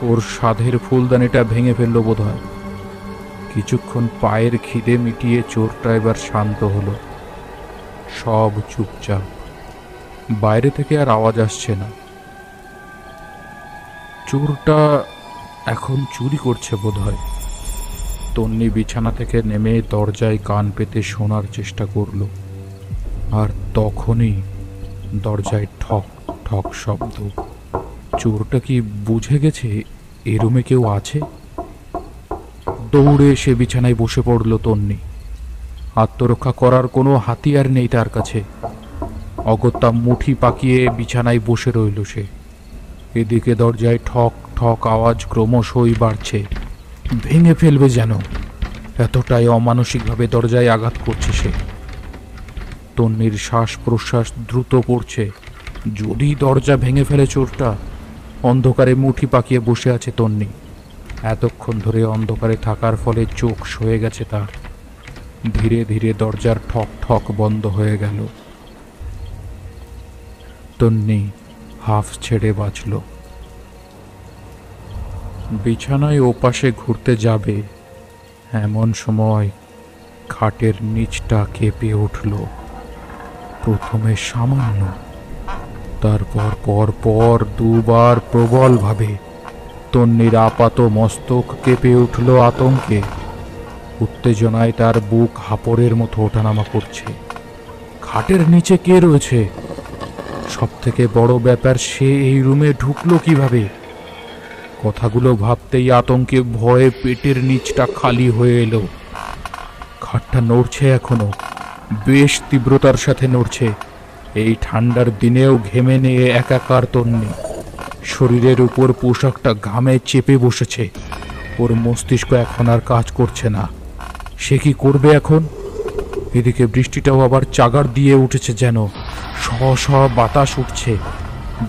ওর সাধের ফুলদানিটা ভেঙে ফেললো বোধহয়। কিছুক্ষণ পায়ের খিদে মিটিয়ে চোরটা এবার শান্ত হলো। সব চুপচাপ, বাইরে থেকে আর আওয়াজ আসছে না। চোরটা এখন চুরি করছে বোধহয়। তন্নি বিছানা থেকে নেমে দরজায় কান পেতে শোনার চেষ্টা করল, আর তখনই দরজায় ঠক ঠক শব্দ। চোরটা কি বুঝে গেছে এ রুমে কেউ আছে? দৌড়ে সে বিছানায় বসে পড়ল তন্নি। আত্মরক্ষা করার কোনো হাতিয়ার নেই তার কাছে। অগত্যা মুঠি পাকিয়ে বিছানায় বসে রইল সে। এদিকে দরজায় ঠক ঠক আওয়াজ ক্রমশই বাড়ছে, ভেঙে ফেলবে যেন, এতটাই অমানসিকভাবে দরজায় আঘাত করছে সে। তন্নির শ্বাস প্রশ্বাস দ্রুত পড়ছে। যদি দরজা ভেঙে ফেলে চোরটা। অন্ধকারে মুঠি পাকিয়ে বসে আছে তন্নি। এতক্ষণ ধরে অন্ধকারে থাকার ফলে চোখ সয়ে গেছে তার। ধীরে ধীরে দরজার ঠক ঠক বন্ধ হয়ে গেল। তন্নি হাফ ছেড়ে বাঁচল। বিছানায় ওপাশে ঘুরতে যাবে এমন সময় খাটের নিচটা কেঁপে উঠল। প্রথমে সামান্য, তারপর পর পর 2 বার প্রবলভাবে। তন্নির আপাত মস্তক কেঁপে উঠল আতঙ্কে। উত্তেজনায় তার বুক হাঁপড়ের মতো ওঠানামা করছে। খাটের নিচে কে রয়েছে? সব থেকে বড় ব্যাপার, সে এই রুমে ঢুকলো কিভাবে? কথাগুলো ভাবতেই আতঙ্কে ভয়ে পেটের নিচটা খালি হয়ে এলো। খাটটা নড়ছে এখনো, বেশ তীব্রতার সাথে নড়ছে। এই ঠান্ডার দিনেও ঘেমে নিয়ে একাকার তন্নি। শরীরের উপর পোশাকটা ঘামে চেপে বসেছে। ওর মস্তিষ্ক এখন আর কাজ করছে না। সে কি করবে এখন? এদিকে বৃষ্টিটাও আবার চাগার দিয়ে উঠেছে যেন। শ শ বাতাস উঠছে।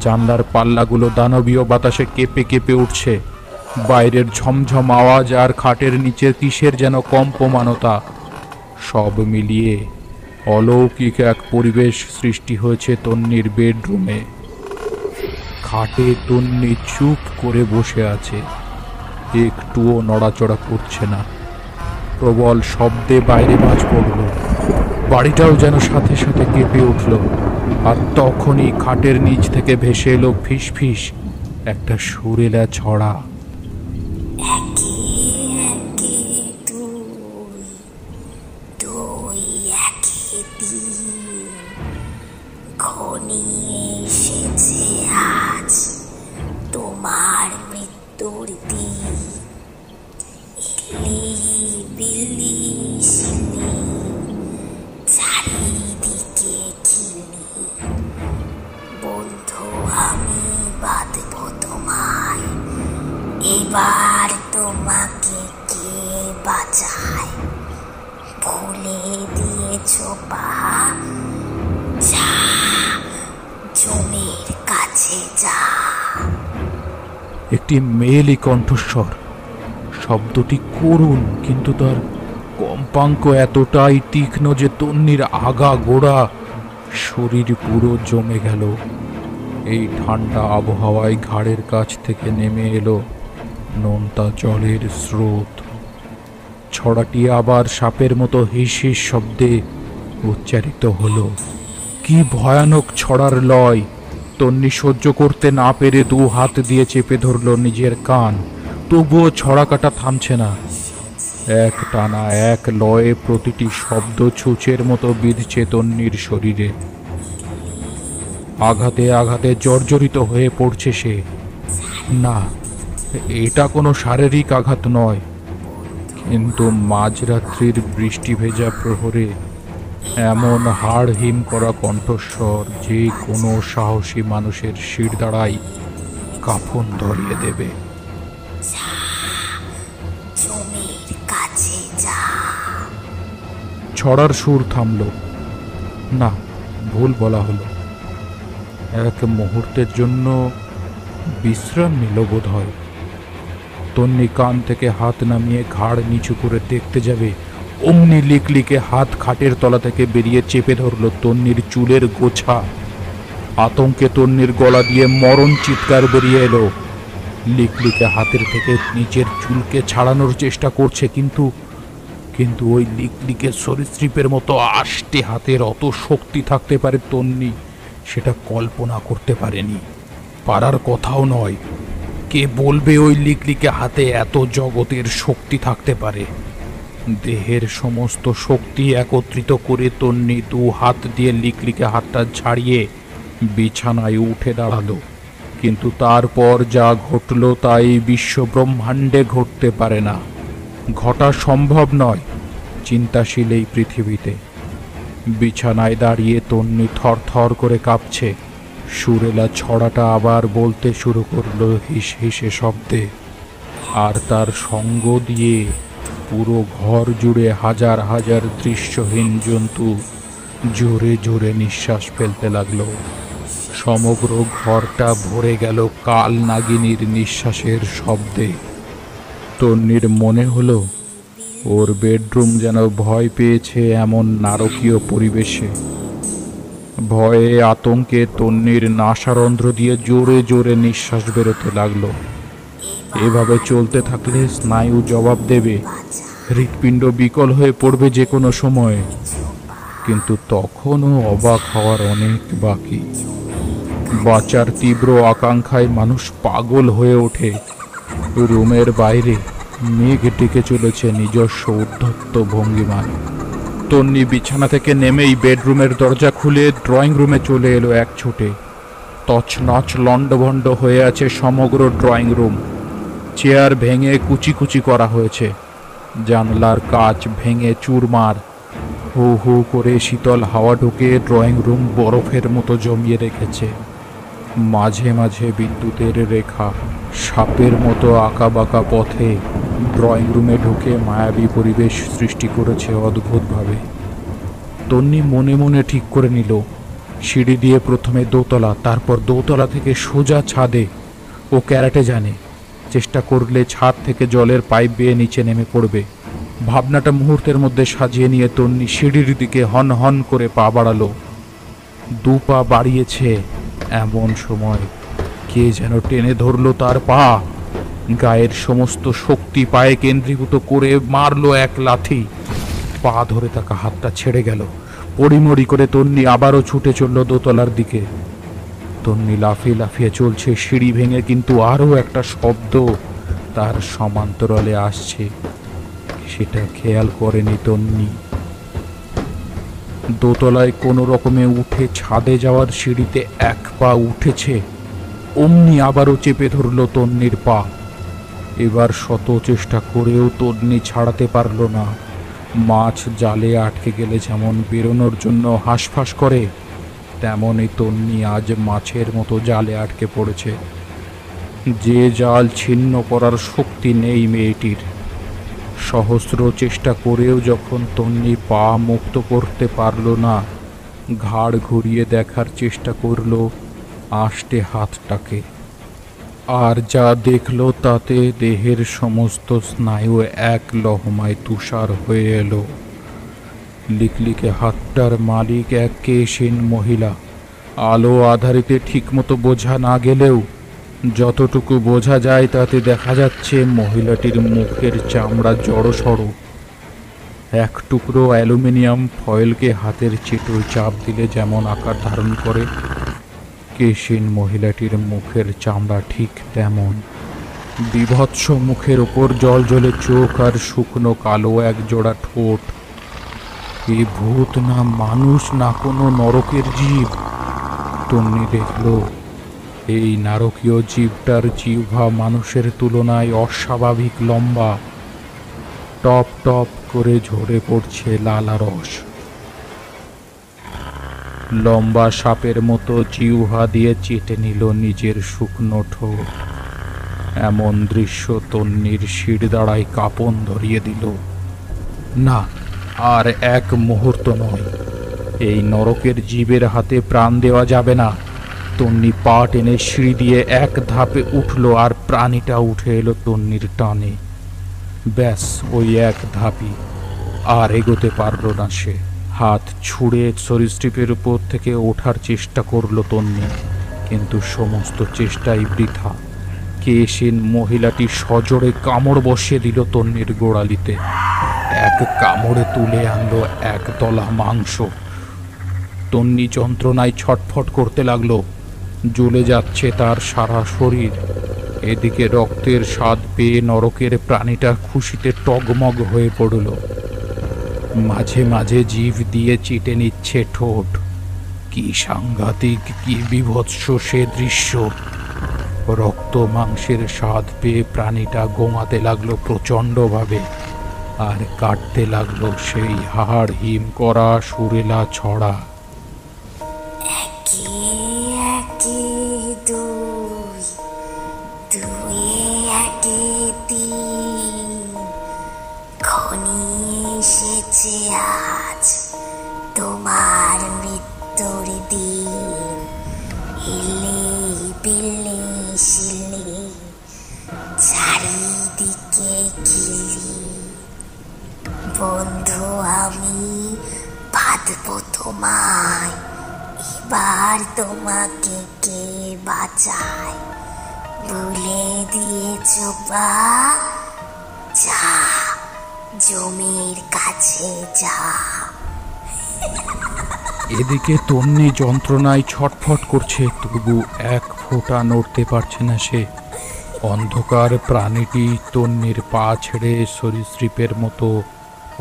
জানলার পাল্লাগুলো দানবীয় বাতাসে কেঁপে কেঁপে উঠছে। বাইরের ঝমঝম আওয়াজ আর খাটের নিচে কিসের যেন কম্পমানতা। সব মিলিয়ে অলৌকিক এক পরিবেশ সৃষ্টি হয়েছে তন্নির বেডরুমে। খাটে তন্নি চুপ করে বসে আছে, একটুও নড়াচড়া করছে না। প্রবল শব্দে বাইরে বাজ পড়ল। বাড়িটাও যেন সাথে সাথে কেঁপে উঠল। আর তখনই খাটের নিচ থেকে ভেসে এলো ফিস ফিস একটা সুরেলা ছড়া। তোমার মৃত্যুর দিন, চারিদিকে ঘিরে বন্ধু আমি বাঁধব তোমায়। এবার তোমাকে কে বাঁচায়? ভুলে দিয়েছ পা, যা জমির কাছে যা। একটি মেয়েলি কণ্ঠস্বর। শব্দটি করুণ, কিন্তু তার কম্পাঙ্ক এতটাই তীক্ষ্ণ যে তন্নির আগা গোড়া শরীর পুরো জমে গেল। এই ঠান্ডা আবহাওয়ায় ঘাড়ের কাছ থেকে নেমে এলো নোনতা জলের স্রোত। ছড়াটি আবার সাপের মতো হিস হিস শব্দে উচ্চারিত হলো। কি ভয়ানক ছড়ার লয়! তন্নি সহ্য করতে না পেরে 2 হাত দিয়ে চেপে ধরল নিজের কান। তবুও ছড়া কাটা থামছে না। এক টানা এক লয়ে প্রতিটি শব্দ ছুঁচের মতো বিঁধছে তন্নির শরীরে। আঘাতে আঘাতে জর্জরিত হয়ে পড়ছে সে। না, এটা কোনো শারীরিক আঘাত নয়, কিন্তু মাঝরাত্রির বৃষ্টি ভেজা প্রহরে এমন হাড় হিম করা কণ্ঠস্বর যে কোনো সাহসী মানুষের শিরদাঁড়াই কাফন ধরিয়ে দেবে। জমির কাছে যা। ছড়ার সুর থামল না, ভুল বলা হলো। এক মুহূর্তের জন্য বিশ্রাম নিল বোধ হয়। তন্নি কান থেকে হাত নামিয়ে ঘাড় নিচু করে দেখতে যাবে, অমনি লিকলিকে হাত খাটের তলা থেকে বেরিয়ে চেপে ধরল তন্নির চুলের গোছা। আতঙ্কে তন্নির গলা দিয়ে মরণ চিৎকার বেরিয়ে এলো। লিকলিকে হাতের থেকে নিচের চুলকে ছাড়ানোর চেষ্টা করছে, কিন্তু ওই লিকলিকে সরীসৃপের মতো আষ্টে হাতের অত শক্তি থাকতে পারে তন্নি সেটা কল্পনা করতে পারেনি। পারার কথাও নয়। কে বলবে ওই লিকলিকে হাতে এত জগতের শক্তি থাকতে পারে? দেহের সমস্ত শক্তি একত্রিত করে তন্নি দু হাত দিয়ে লিকলিকে হাতটা ছাড়িয়ে বিছানায় উঠে দাঁড়ালো। কিন্তু তারপর যা ঘটল তাই বিশ্ব ব্রহ্মাণ্ডে ঘটতে পারে না, ঘটা সম্ভব নয় চিন্তাশীল এই পৃথিবীতে। বিছানায় দাঁড়িয়ে তন্নি থরথর করে কাঁপছে। সুরেলা ছড়াটা আবার বলতে শুরু করলো হিস হিসে শব্দে, আর তার সঙ্গ দিয়ে পুরো ঘর জুড়ে হাজার হাজার দৃশ্যহীন জন্তু জোরে জোরে নিঃশ্বাস ফেলতে লাগলো। সমগ্র ঘরটা ভরে গেল কাল নাগিনীর নিঃশ্বাসের শব্দে। তন্নির মনে হলো ওর বেডরুম যেন ভয় পেয়েছে এমন নারকীয় পরিবেশে। ভয়ে আতঙ্কে তন্নির নাসারন্ধ্র দিয়ে জোরে জোরে নিঃশ্বাস বেরোতে লাগলো। এভাবে চলতে থাকলে স্নায়ু জবাব দেবে, হৃৎপিণ্ড বিকল হয়ে পড়বে যে কোনো সময়। কিন্তু তখনও অবাক হওয়ার অনেক বাকি। বাঁচার তীব্র আকাঙ্ক্ষায় মানুষ পাগল হয়ে ওঠে। রুমের বাইরে মেঘ ডেকে চলেছে নিজস্ব উদ্ধত্ত ভঙ্গিমায়। তন্নি বিছানা থেকে নেমেই বেডরুমের দরজা খুলে ড্রয়িং রুমে চলে এলো এক ছুটে। তছনছ লণ্ডভণ্ড হয়ে আছে সমগ্র ড্রয়িং রুম। চেয়ার ভেঙে কুচি কুচি করা হয়েছে, জানলার কাচ ভেঙে চুরমার। হু হু করে শীতল হাওয়া ঢুকে ড্রয়িং রুম বরফের মতো জমিয়ে রেখেছে। মাঝে মাঝে বিদ্যুতের রেখা সাপের মতো আঁকাবাঁকা পথে ড্রয়িং রুমে ঢুকে মায়াবী পরিবেশ সৃষ্টি করেছে অদ্ভুতভাবে। তন্নি মনে মনে ঠিক করে নিল সিঁড়ি দিয়ে প্রথমে দোতলা, তারপর দোতলা থেকে সোজা ছাদে। ও ক্যারাটে জানে, চেষ্টা করলে ছাদ থেকে জলের পাইপ বেয়ে নিচে নেমে পড়বে। ভাবনাটা মুহূর্তের মধ্যে সাজিয়ে নিয়ে তন্নি সিঁড়ির দিকে হন হন করে পা বাড়ালো। দু পা বাড়িয়েছে, এমন সময় কে যেন টেনে ধরলো তার পা। গায়ের সমস্ত শক্তি পায়ে কেন্দ্রীভূত করে মারলো এক লাথি। পা ধরে থাকা হাতটা ছেড়ে গেল। পড়িমড়ি করে তন্নি আবারও ছুটে চলল দোতলার দিকে। তন্নি লাফিয়ে লাফিয়ে চলছে সিঁড়ি ভেঙে, কিন্তু আরও একটা শব্দ তার সমান্তরালে আসছে, সেটা খেয়াল করেনি তন্নি। দোতলায় কোনো রকমে উঠে ছাদে যাওয়ার সিঁড়িতে এক পা উঠেছে, অমনি আবারও চেপে ধরল তন্নির পা। এবার শত চেষ্টা করেও তন্নি ছাড়াতে পারল না। মাছ জালে আটকে গেলে যেমন বেরোনোর জন্য হাঁসফাঁস করে, তেমনই তন্নি আজ মাছের মতো জালে আটকে পড়েছে। যে জাল ছিন্ন করার শক্তি নেই মেয়েটির। সহস্র চেষ্টা করেও যখন তন্নি পা মুক্ত করতে পারল না, ঘাড় ঘুরিয়ে দেখার চেষ্টা করল আষ্টে হাতটাকে। আর যা দেখল তাতে দেহের সমস্ত স্নায়ু এক লহমায় তুষার হয়ে এলো। লিকলিকে হাতটার মালিক এক কেশহীন মহিলা। আলো আধারিতে ঠিকমতো বোঝা না গেলেও যতটুকু বোঝা যায় তাতে দেখা যাচ্ছে মহিলাটির মুখের চামড়া জড়সড়। এক টুকরো অ্যালুমিনিয়াম ফয়েলকে হাতের চেটোয় চাপ দিলে যেমন আকার ধারণ করে, কেশহীন মহিলাটির মুখের চামড়া ঠিক তেমন। বিভৎস মুখের ওপর জলজলে চোখ আর শুকনো কালো এক জোড়া ঠোঁট। এই ভূত না মানুষ না কোনো নরকের জীব। তন্নি দেখল এই নারকীয় জীবটার জিহ্বা মানুষের তুলনায় অস্বাভাবিক লম্বা। টপ টপ করে ঝরে পড়ছে লালা রস। লম্বা সাপের মতো জিহ্বা দিয়ে চেটে নিল নিজের শুকনো ঠোঁট। এমন দৃশ্য তন্নির শিরদাঁড়ায় কাঁপন ধরিয়ে দিল। না, আর এক মুহূর্ত নয়, এই নরকের জীবের হাতে প্রাণ দেওয়া যাবে না। তন্নি পা টেনে সিঁড়ি দিয়ে এক ধাপে উঠল, আর প্রাণীটা উঠে এলো তন্নির টানে। ব্যাস, ওই এক ধাপই, আর এগোতে পারল না সে। হাত ছুঁড়ে সরীসৃপের উপর থেকে ওঠার চেষ্টা করল তন্নি, কিন্তু সমস্ত চেষ্টাই বৃথা। কেশিন মহিলাটি সজোরে কামড় বসিয়ে দিল তন্নির গোড়ালিতে। এক কামড়ে তুলে আনলো এক তলা মাংস। তন্নি যন্ত্রণায় ছটফট করতে লাগলো। জ্বলে যাচ্ছে তার সারা শরীর। এদিকে রক্তের স্বাদ পেয়ে নরকের প্রাণীটা খুশিতে টগমগ হয়ে পড়ল। মাঝে মাঝে জিভ দিয়ে চিটে নিচ্ছে ঠোঁট। কি সাংঘাতিক, কি বিভৎস সে দৃশ্য! রক্ত মাংসের স্বাদ পেয়ে প্রাণীটা গোঙাতে লাগলো প্রচণ্ডভাবে, আর কাটতে লাগলো সেই হাড় হিম করা সুরেলা ছড়া। এসেছে আজ তোমার মৃত্যুর দিন। হিলে বিলে শিলে চারিদিকে খিলি। বন্ধু, আমি বাঁধবো তোমায়। এবার তোমাকে কে বাঁচায়? ভুলে দিয়েছ বা? যা, জমির কাছে যা। এদিকে তন্নি যন্ত্রণায় ছটফট করছে, তবু এক ফোঁটা নড়তে পারছে না সে। অন্ধকার প্রাণীটি তন্নির পা ছেড়ে সরীসৃপের মতো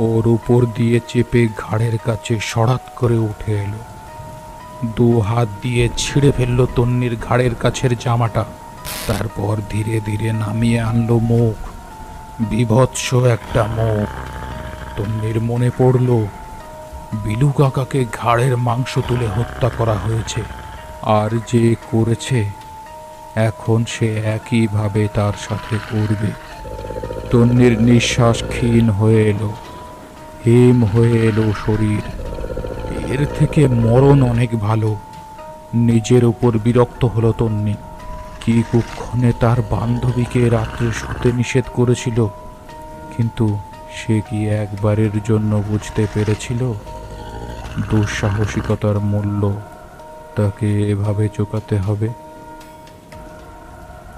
ওর উপর দিয়ে চেপে ঘাড়ের কাছে সড়াৎ করে উঠে এলো। দু হাত দিয়ে ছিঁড়ে ফেললো তন্নির ঘাড়ের কাছের জামাটা। তারপর ধীরে ধীরে নামিয়ে আনলো মুখ। বিভৎস একটা মুখ। তন্নির মনে পড়ল বিলু কাকাকে ঘাড়ের মাংস তুলে হত্যা করা হয়েছে, আর যে করেছে এখন সে একইভাবে তার সাথে করবে। তন্নির নিঃশ্বাস ক্ষীণ হয়ে এলো, হিম হয়ে এলো শরীর। এর থেকে মরণ অনেক ভালো। নিজের উপর বিরক্ত হলো তন্নি। কি কুক্ষণে তার বান্ধবীকে রাত্রে শুতে নিষেধ করেছিল, কিন্তু সে কি একবারের জন্য বুঝতে পেরেছিল দুঃসাহসিকতার মূল্য তাকে এভাবে চোকাতে হবে?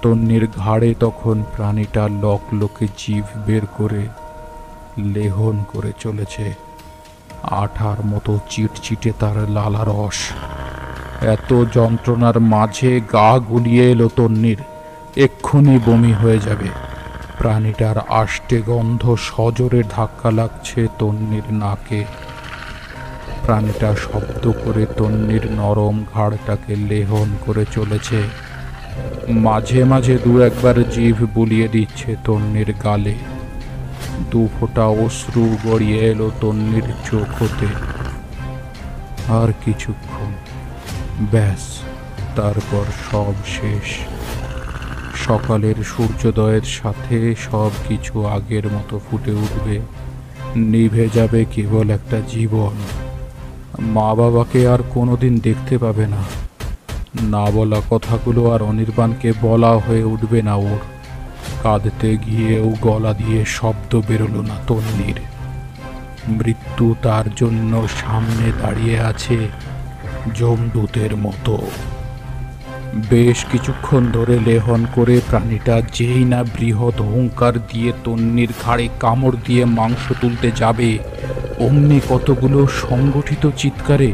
তন্নির ঘাড়ে তখন প্রাণীটা লকলকে জিভ বের করে লেহন করে চলেছে। আঠার মতো চিটচিটে তার লালা রস। এত যন্ত্রণার মাঝে গা গুলিয়ে এলো তন্নির। এক্ষুনি বমি হয়ে যাবে। প্রাণীটার আষ্টে গন্ধ সজোরে ধাক্কা লাগছে তন্নির নাকে। প্রাণীটা শব্দ করে তন্নির নরম ঘাড়টাকে লেহন করে চলেছে। মাঝে মাঝে দু একবার জিভ বুলিয়ে দিচ্ছে তন্নির গালে। দু ফোঁটা অশ্রু গড়িয়ে এলো তন্নির চোখ হতে। আর কিছুক্ষণ, ব্যাস, তারপর সব শেষ। সকালের সূর্যোদয়ের সাথে সব কিছু আগের মতো ফুটে উঠবে। নিভে যাবে কেবল একটা জীবন। মা বাবাকে আর কোনোদিন দেখতে পাবে না। না বলা কথাগুলো আর অনির্বাণকে বলা হয়ে উঠবে না ওর। কাঁদতে গিয়েও গলা দিয়ে শব্দ বেরোলো না তন্নির। মৃত্যু তার জন্য সামনে দাঁড়িয়ে আছে যমদূতের মতো। বেশ কিছুক্ষণ ধরে লেহন করে প্রাণীটা যেই না বৃহৎ হুঙ্কার দিয়ে তন্নির ঘাড়ে কামড় দিয়ে মাংস তুলতে যাবে, অমনি কতগুলো সংগঠিত চিৎকারে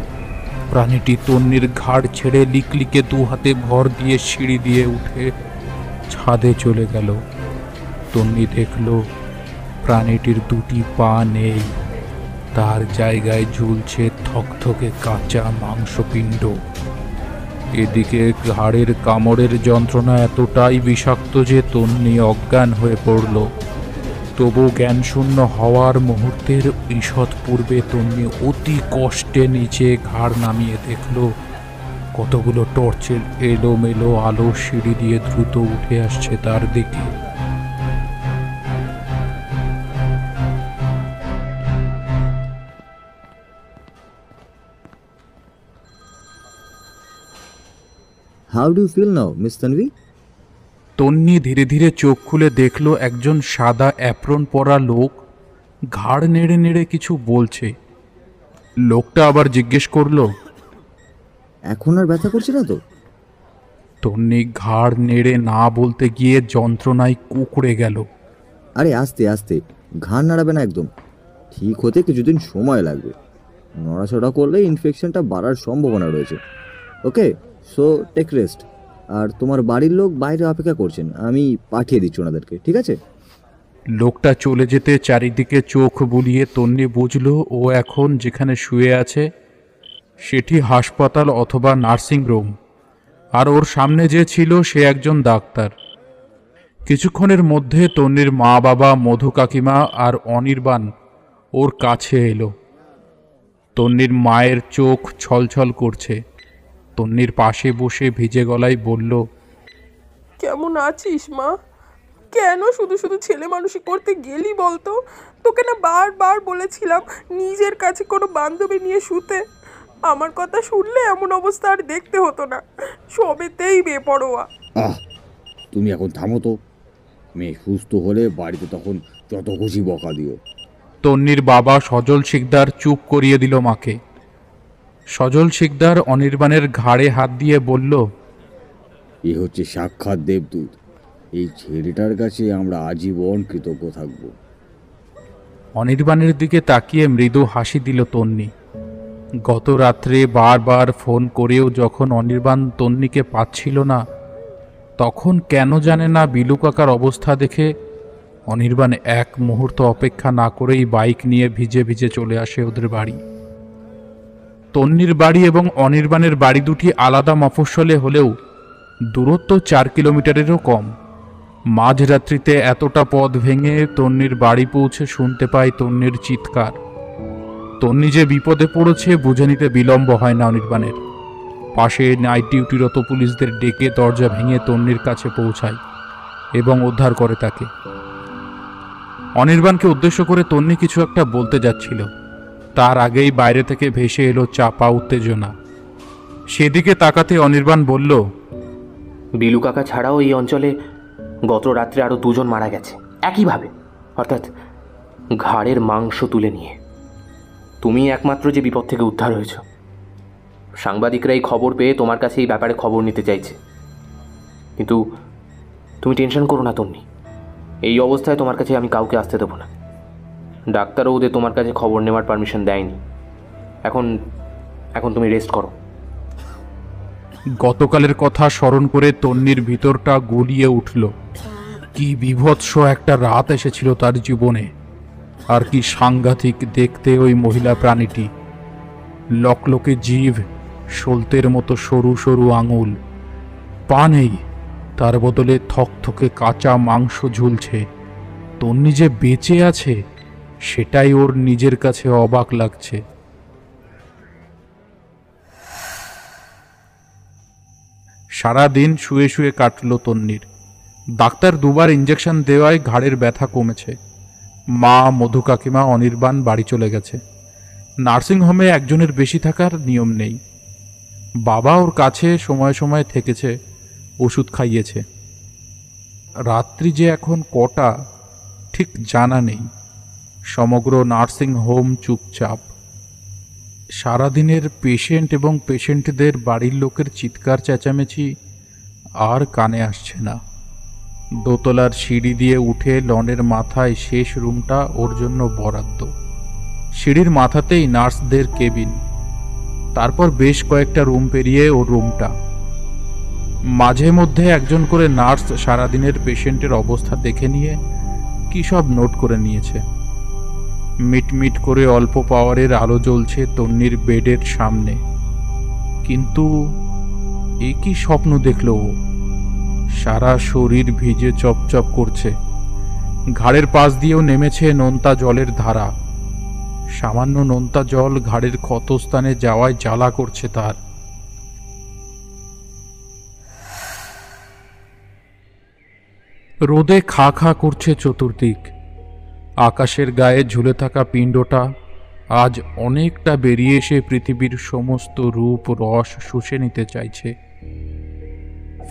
প্রাণীটি তন্নির ঘাড় ছেড়ে লিকলিকে দু হাতে ভর দিয়ে সিঁড়ি দিয়ে উঠে ছাদে চলে গেল। তন্নি দেখল প্রাণীটির দুটি পা নেই, তার জায়গায় ঝুলছে থকথকে কাঁচা মাংসপিণ্ড। এদিকে ঘাড়ের কামড়ের যন্ত্রণা এতটাই বিষাক্ত যে তন্নি অজ্ঞান হয়ে পড়ল। তবু জ্ঞানশূন্য হওয়ার মুহূর্তের ঈষৎ পূর্বে তন্নি অতি কষ্টে নিচে ঘাড় নামিয়ে দেখল কতগুলো টর্চের এলোমেলো আলো সিঁড়ি দিয়ে দ্রুত উঠে আসছে তার দিকে। How do you feel now, Miss Tanvi? তন্নি ধীরে ধীরে চোখ খুলে দেখল একজন সাদা অ্যাপ্রন পরা লোক ঘাড় নেড়ে নেড়ে কিছু বলছে। লোকটা আবার জিজ্ঞেস করল, এখন আর ব্যথা করছে না তো? তন্নি ঘাড় নেড়ে না বলতে গিয়ে যন্ত্রণায় কুঁকড়ে গেল। আরে আস্তে আস্তে, ঘাড় নাড়াবে না একদম। ঠিক হতে কিছুদিন সময় লাগবে। নড়াচড়া করলে ইনফেকশনটা বাড়ার সম্ভাবনা রয়েছে। ওকে, সো টেক রেস্ট। আর তোমার বাড়ির লোক বাইরে অপেক্ষা করছেন, আমি পাঠিয়ে দিচ্ছি ওনাদেরকে, ঠিক আছে? লোকটা চলে যেতে চারিদিকে চোখ বুলিয়ে তন্নি বুঝল ও এখন যেখানে শুয়ে আছে সেটি হাসপাতাল অথবা নার্সিং রুম, আর ওর সামনে যে ছিল সে একজন ডাক্তার। কিছুক্ষণের মধ্যে তন্নির মা বাবা, মধু কাকিমা আর অনির্বাণ ওর কাছে এলো। তন্নির মায়ের চোখ ছলছল করছে। তন্নির পাশে বসে ভিজে গলায় বলল, কেমন আছিস মা? কেন শুধু শুধু ছেলে মানুষই করতে গেলি বলতো? তোকে না বারবার বলেছিলাম নিজের কাছে কোনো বান্ধবী নিয়ে শুতে। আমার কথা শুনলে এমন অবস্থা আর দেখতে হতো না। সবেতেই বেপরোয়া। তুমি এখন থামো তো। মেয়ে সুস্থ হলে বাড়িতে তখন যত খুশি বকা দিও। তন্নির বাবা সজল শিকদার চুপ করিয়ে দিল মাকে। সজল শিকদার অনির্বাণের ঘাড়ে হাত দিয়ে বলল, এ হচ্ছে সাক্ষাৎ দেবদূত। এই ছেলেটার কাছে আমরা আজীবন কৃতজ্ঞ থাকব। অনির্বাণের দিকে তাকিয়ে মৃদু হাসি দিল তন্নি। গত রাত্রে বারবার ফোন করেও যখন অনির্বাণ তন্নিকে পাচ্ছিল না, তখন কেন জানে না বিলু কাকার অবস্থা দেখে অনির্বাণ এক মুহূর্ত অপেক্ষা না করেই বাইক নিয়ে ভিজে ভিজে চলে আসে ওদের বাড়ি। তন্নির বাড়ি এবং অনির্বাণের বাড়ি দুটি আলাদা মফস্বলে হলেও দূরত্ব 4 কিলোমিটারেরও কম। মাঝরাত্রিতে এতটা পথ ভেঙে তন্নির বাড়ি পৌঁছে শুনতে পায় তন্নির চিৎকার। তন্নি যে বিপদে পড়েছে বুঝে নিতে বিলম্ব হয় না অনির্বাণের। পাশে নাইট ডিউটিরত পুলিশদের ডেকে দরজা ভেঙে তন্নির কাছে পৌঁছায় এবং উদ্ধার করে তাকে। অনির্বাণকে উদ্দেশ্য করে তন্নি কিছু একটা বলতে যাচ্ছিল, তার আগেই বাইরে থেকে ভেসে এলো চাপা উত্তেজনা। সেদিকে তাকাতে অনির্বাণ বলল, বিলু কাকা ছাড়াও এই অঞ্চলে গত রাত্রে আরও 2 জন মারা গেছে একইভাবে, অর্থাৎ ঘাড়ের মাংস তুলে নিয়ে। তুমি একমাত্র যে বিপদ থেকে উদ্ধার হয়েছ। সাংবাদিকরা এই খবর পেয়ে তোমার কাছে এই ব্যাপারে খবর নিতে চাইছে, কিন্তু তুমি টেনশন করো না তন্নি। এই অবস্থায় তোমার কাছে আমি কাউকে আসতে দেবো না। ডাক্তারও ওদের তোমার কাছে খবর নেওয়ার পারমিশন দেয়নি। এখন তুমি রেস্ট করো। গতকালের কথা স্মরণ করে তন্নির ভিতরটা গলিয়ে উঠল। কি বিভৎস একটা রাত এসেছিল তার জীবনে, আর কি সাংঘাতিক দেখতে ওই মহিলা প্রাণীটি। লকলকে জিভ, সলতের মতো সরু সরু আঙুল, পা নেই, তার বদলে থকথকে কাঁচা মাংস ঝুলছে। তন্নি যে বেঁচে আছে সেটাই ওর নিজের কাছে অবাক লাগছে। সারাদিন শুয়ে শুয়ে কাটল তন্নির। ডাক্তার 2বার ইঞ্জেকশন দেওয়ায় ঘাড়ের ব্যথা কমেছে। মা, মধু কাকিমা, অনির্বাণ বাড়ি চলে গেছে। নার্সিংহোমে একজনের বেশি থাকার নিয়ম নেই। বাবা ওর কাছে সময় সময় থেকেছে, ওষুধ খাইয়েছে। রাত্রি যে এখন কটা ঠিক জানা নেই। সমগ্র নার্সিংহোম চুপচাপ। সারাদিনের পেশেন্ট এবং পেশেন্টদের বাড়ির লোকের চিৎকার চেঁচামেচি আর কানে আসছে না। দোতলার সিঁড়ি দিয়ে উঠে লনের মাথায় শেষ রুমটা ওর জন্য বরাদ্দ। সিঁড়ির মাথাতেই নার্সদের কেবিন, তারপর বেশ কয়েকটা রুম পেরিয়ে ওর রুমটা। মাঝে মধ্যে একজন করে নার্স সারাদিনের পেশেন্টের অবস্থা দেখে নিয়ে কি সব নোট করে নিয়েছে। মিটমিট করে অল্প পাওয়ারের আলো জ্বলছে তন্নির বেডের সামনে। কিন্তু এ কি স্বপ্ন দেখল ও? সারা শরীর ভিজে চপচপ করছে। ঘাড়ের পাশ দিয়েও নেমেছে নোনতা জলের ধারা। সামান্য নোনতা জল ঘাড়ের ক্ষতস্থানে যাওয়ায় জ্বালা করছে তার। রোদে খা খা করছে চতুর্দিক। আকাশের গায়ে ঝুলে থাকা পিণ্ডটা আজ অনেকটা বেরিয়ে এসে পৃথিবীর সমস্ত রূপ রস শুষে নিতে চাইছে।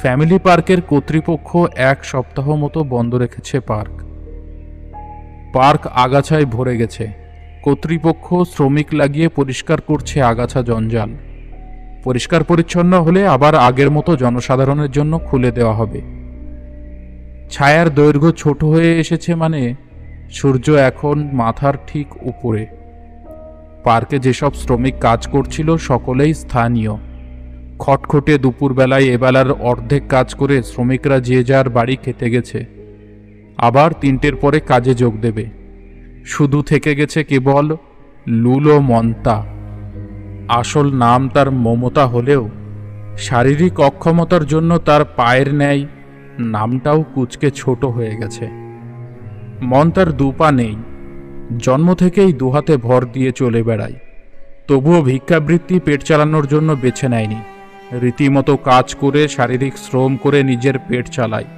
ফ্যামিলি পার্কের কর্তৃপক্ষ 1 সপ্তাহ মতো বন্ধ রেখেছে পার্ক আগাছায় ভরে গেছে। কর্তৃপক্ষ শ্রমিক লাগিয়ে পরিষ্কার করছে আগাছা জঞ্জাল। পরিষ্কার পরিচ্ছন্ন হলে আবার আগের মতো জনসাধারণের জন্য খুলে দেওয়া হবে। ছায়ার দৈর্ঘ্য ছোট হয়ে এসেছে, মানে সূর্য এখন মাথার ঠিক উপরে। পার্কে যেসব শ্রমিক কাজ করছিল সকলেই স্থানীয়। খটখটে দুপুরবেলায় এবেলার অর্ধেক কাজ করে শ্রমিকরা যে যার বাড়ি খেতে গেছে। আবার 3টের পরে কাজে যোগ দেবে। শুধু থেকে গেছে কেবল লুলো মন্তা। আসল নাম তার মমতা হলেও শারীরিক অক্ষমতার জন্য তার পায়ের ন্যায় নামটাও কুচকে ছোট হয়ে গেছে। মন্তার 2 পা নেই, জন্ম থেকেই 2 হাতে ভর দিয়ে চলে বেড়ায়। তবুও ভিক্ষাবৃত্তি পেট চালানোর জন্য বেছে নেয়নি। রীতিমতো কাজ করে শারীরিক শ্রম করে নিজের পেট চালায়।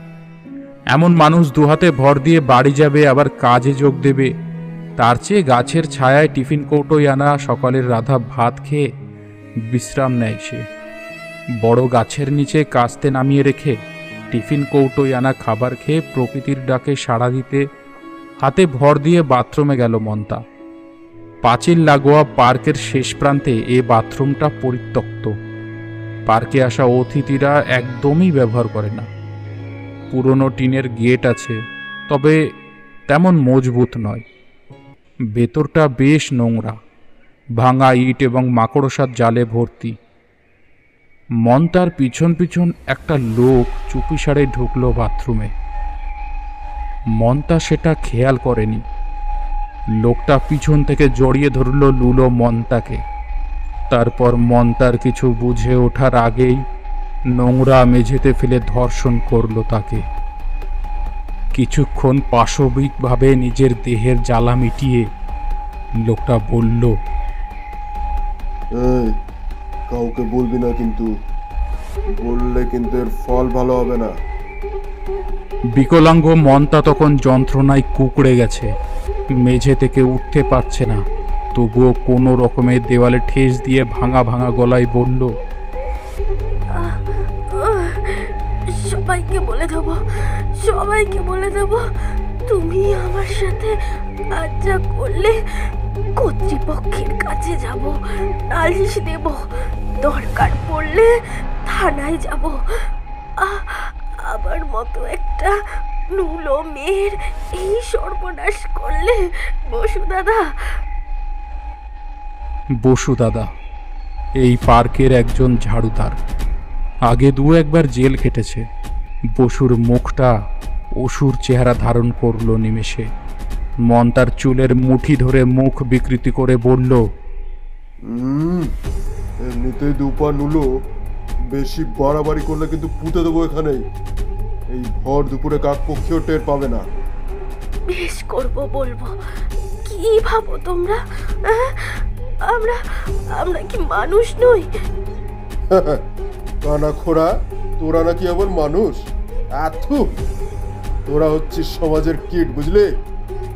এমন মানুষ 2 হাতে ভর দিয়ে বাড়ি যাবে আবার কাজে যোগ দেবে, তার চেয়ে গাছের ছায়ায় টিফিন কৌটোয় আনা সকালের রাধা ভাত খেয়ে বিশ্রাম নেয় সে। বড় গাছের নিচে কাস্তে নামিয়ে রেখে টিফিন কৌটোয় আনা খাবার খেয়ে প্রকৃতির ডাকে সাড়া দিতে হাতে ভর দিয়ে বাথরুমে গেল মন্তা। পাঁচিল লাগোয়া পার্কের শেষ প্রান্তে এ বাথরুমটা পরিত্যক্ত। পার্কে আসা অতিথিরা একদমই ব্যবহার করে না। পুরনো টিনের গেট আছে, তবে তেমন মজবুত নয়। ভেতরটা বেশ নোংরা, ভাঙা ইট এবং মাকড়সার জালে ভর্তি। মন্তার পিছন পিছন একটা লোক চুপিসারে ঢুকলো বাথরুমে। মন্তা সেটা খেয়াল করেনি। লোকটা পিছন থেকে জড়িয়ে ধরল লুলো মন্তাকে। তারপর মন্তার কিছু বুঝে ওঠার আগেই নোংরা মেঝেতে ফেলে ধর্ষণ করল তাকে। কিছুক্ষণ পাশবিকভাবে নিজের দেহের জ্বালা মিটিয়ে লোকটা বলল, এই, কাউকে বলবি না, কিন্তু বললে কিন্তু এর ফল ভালো হবে না। বিকলাঙ্গ মন্তা তখন যন্ত্রণায় কুঁকড়ে গেছে, মেঝে থেকে উঠতে পারছে না। তবুও কোনো রকমের দেওয়ালে ঠেস দিয়ে ভাঙা ভাঙা গলায় বলল, সবাইকে বলে দেবো তুমি আমার সাথে আজ যা করলে। কর্তৃপক্ষের কাছে যাব, নালিশ দেব, দরকার পড়লে থানায় যাব। আমার মতো একটা নুলো মেয়ের এই সর্বনাশ করলে বসু দাদা এই পার্কের একজন ঝাড়ুদার। আগে 2-1 বার জেল কেটেছে। বসুর মুখটা অসুর চেহারা ধারণ করল নিমেষে। মন্তার চুলের মুঠি ধরে মুখ বিকৃতি করে বলল, এমনিতেই 2 পা নুলো, বেশি বাড়াবাড়ি করলে কিন্তু পুঁতে দেবো এখানেই। এই ভর দুপুরে কাক পক্ষেও টের পাবে না। বেশ করবো, বলবো। কি ভাবো তোমরা? আমরা কি মানুষ নই? কানা খোড়া, তোরা নাকি আবার মানুষ? তোরা হচ্ছিস সমাজের কীট, বুঝলি?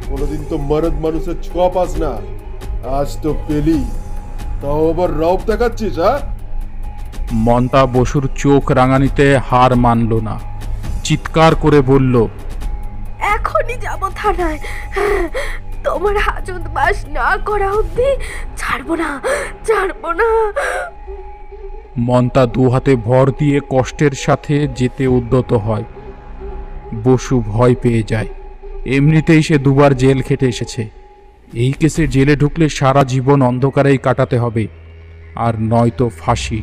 কোনোদিন তো মরদ মানুষের ছোঁয়া পাস না, আজ তো পেলি, তাও আবার রব দেখাচ্ছিস। মন্তা বসুর চোখ রাঙানিতে হার মানল না, চিৎকার করে বলল, এখনই যাব থানায়। তোমার হাজত বাস না করা অবধি ছাড়বো না। মন্তা 2 হাতে ভর দিয়ে কষ্টের সাথে যেতে উদ্যত হয়। বসু ভয় পেয়ে যায়। এমনিতেই সে 2 বার জেল খেটে এসেছে। এই কেসে জেলে ঢুকলে সারা জীবন অন্ধকারেই কাটাতে হবে, আর নয়তো ফাঁসি।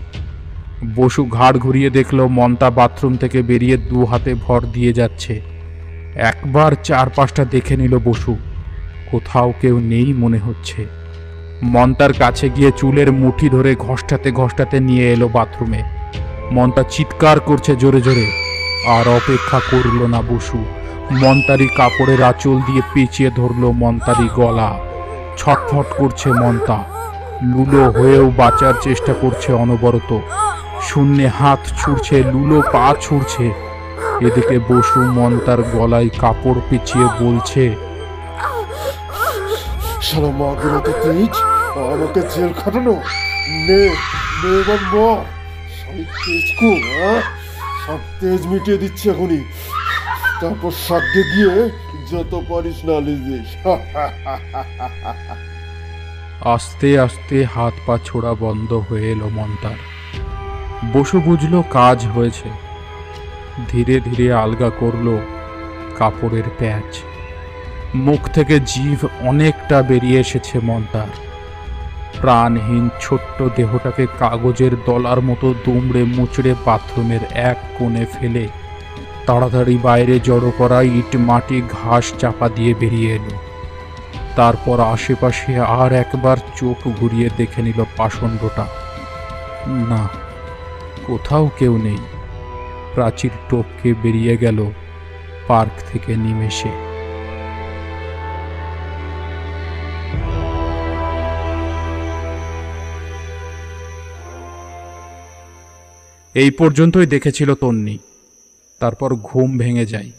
বসু ঘাড় ঘুরিয়ে দেখল মন্তা বাথরুম থেকে বেরিয়ে 2 হাতে ভর দিয়ে যাচ্ছে। একবার চারপাশটা দেখে নিল বসু। কোথাও কেউ নেই মনে হচ্ছে। মন্তার কাছে গিয়ে চুলের মুঠি ধরে ঘষ্টাতে ঘষ্টাতে নিয়ে এলো বাথরুমে। মন্তা চিৎকার করছে জোরে জোরে। আর অপেক্ষা করল না বসু। মন্তারি কাপড়ের আঁচল দিয়ে পেঁচিয়ে ধরল মন্তারি গলা। ছটফট করছে মন্তা। লুলো হয়েও বাঁচার চেষ্টা করছে অনবরত। শূন্যে হাত ছুঁড়ছে, লুলো পা ছুঁড়ছে। এদিকে বসু মন্তার গলায় কাপড় পেঁচিয়ে বলছে, শালা মাগের এত তেজ, আমাকে জেল খাটানো। নে নে এবার মর। সব তেজ খুব, সব তেজ মিটিয়ে দিচ্ছে এখনই। তারপর সাগ্যে গিয়ে যত পারিস না লিজিস। আস্তে আস্তে হাত পা ছোড়া বন্ধ হয়ে এলো মন্তার। বসু বুঝলো কাজ হয়েছে। ধীরে ধীরে আলগা করলো কাপড়ের প্যাচ। মুখ থেকে জিভ অনেকটা বেরিয়ে এসেছে মন্তার। প্রাণহীন ছোট্ট দেহটাকে কাগজের দলার মতো দুমড়ে মুচড়ে বাথরুমের এক কোণে ফেলে তাড়াতাড়ি বাইরে জড়ো করা ইট মাটি ঘাস চাপা দিয়ে বেরিয়ে এলো। তারপর আশেপাশে আর একবার চোখ ঘুরিয়ে দেখে নিল পাষণ্ডটা। না, কোথাও কেউ নেই। প্রাচীর টপকে বেরিয়ে গেল পার্ক থেকে নিমেষে। এই পর্যন্তই দেখেছিল তন্নি। তারপর ঘুম ভেঙে যায়।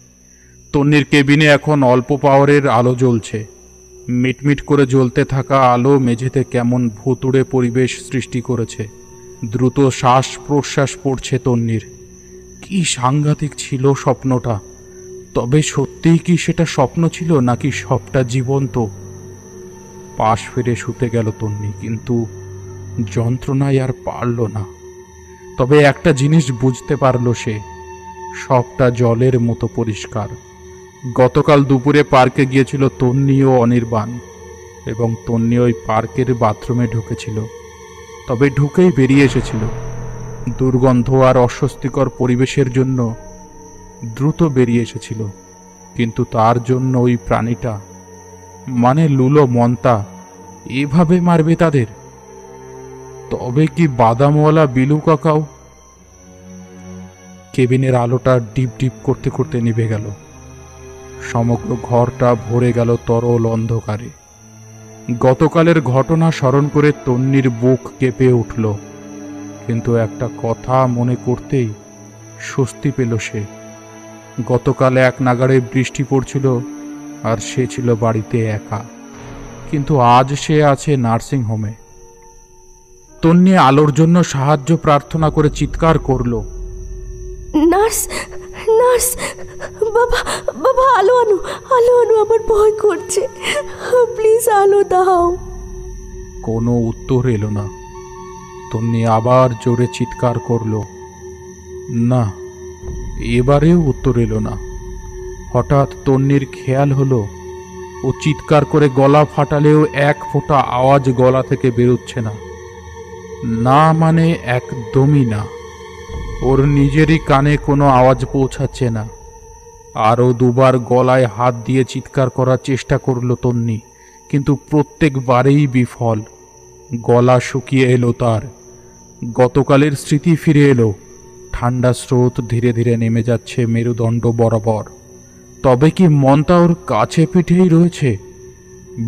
তন্নির কেবিনে এখন অল্প পাওয়ারের আলো জ্বলছে। মিটমিট করে জ্বলতে থাকা আলো মেঝেতে কেমন ভুতুড়ে পরিবেশ সৃষ্টি করেছে। দ্রুত শ্বাস প্রশ্বাস পড়ছে তন্নির। কি সাংঘাতিক ছিল স্বপ্নটা। তবে সত্যিই কি সেটা স্বপ্ন ছিল নাকি সবটা জীবন্ত? পাশ ফিরে শুতে গেল তন্নি, কিন্তু যন্ত্রণায় আর পারল না। তবে একটা জিনিস বুঝতে পারল সে, সবটা জলের মতো পরিষ্কার। গতকাল দুপুরে পার্কে গিয়েছিল তন্নি ও অনির্বাণ, এবং তন্নি ওই পার্কের বাথরুমে ঢুকেছিল। তবে ঢুকেই বেরিয়ে এসেছিল। দুর্গন্ধ আর অস্বস্তিকর পরিবেশের জন্য দ্রুত বেরিয়ে এসেছিল। কিন্তু তার জন্য ওই প্রাণীটা, মানে লুলো মন্তা, এভাবে মারবে তাদের? তবে কি বাদামওয়ালা বিলু কাকাও? কেবিনের আলোটা ডিপ ডিপ করতে করতে নিভে গেল। সমগ্র ঘরটা ভরে গেল তরল অন্ধকারে। গতকালের ঘটনা স্মরণ করে তন্নির বুক কেঁপে উঠল। কিন্তু একটা কথা মনে করতেই স্বস্তি পেল সে। গতকাল এক নাগাড়ে বৃষ্টি পড়ছিল আর সে ছিল বাড়িতে একা। কিন্তু আজ সে আছে নার্সিং হোমে। তন্নি আলোর জন্য সাহায্য প্রার্থনা করে চিৎকার করল, নার্স, নার্স, বাবা, বাবা, আলো আনো, আলো আনো, আমার ভয় করছে, প্লিজ আলো দাও। কোনো উত্তর এলো না। তন্নি আবার জোরে চিৎকার করল, না, এবারেও উত্তর এলো না। হঠাৎ তন্নির খেয়াল হলো ও চিৎকার করে গলা ফাটালেও এক ফোঁটা আওয়াজ গলা থেকে বেরোচ্ছে না। না মানে একদমই না। ওর নিজেরই কানে কোনো আওয়াজ পৌঁছাচ্ছে না। আরও দুবার গলায় হাত দিয়ে চিৎকার করার চেষ্টা করল তন্নি, কিন্তু প্রত্যেকবারেই বিফল। গলা শুকিয়ে এলো তার। গতকালের স্মৃতি ফিরে এলো। ঠান্ডা স্রোত ধীরে ধীরে নেমে যাচ্ছে মেরুদণ্ড বরাবর। তবে কি মন্তা ওর কাছে পিঠেই রয়েছে?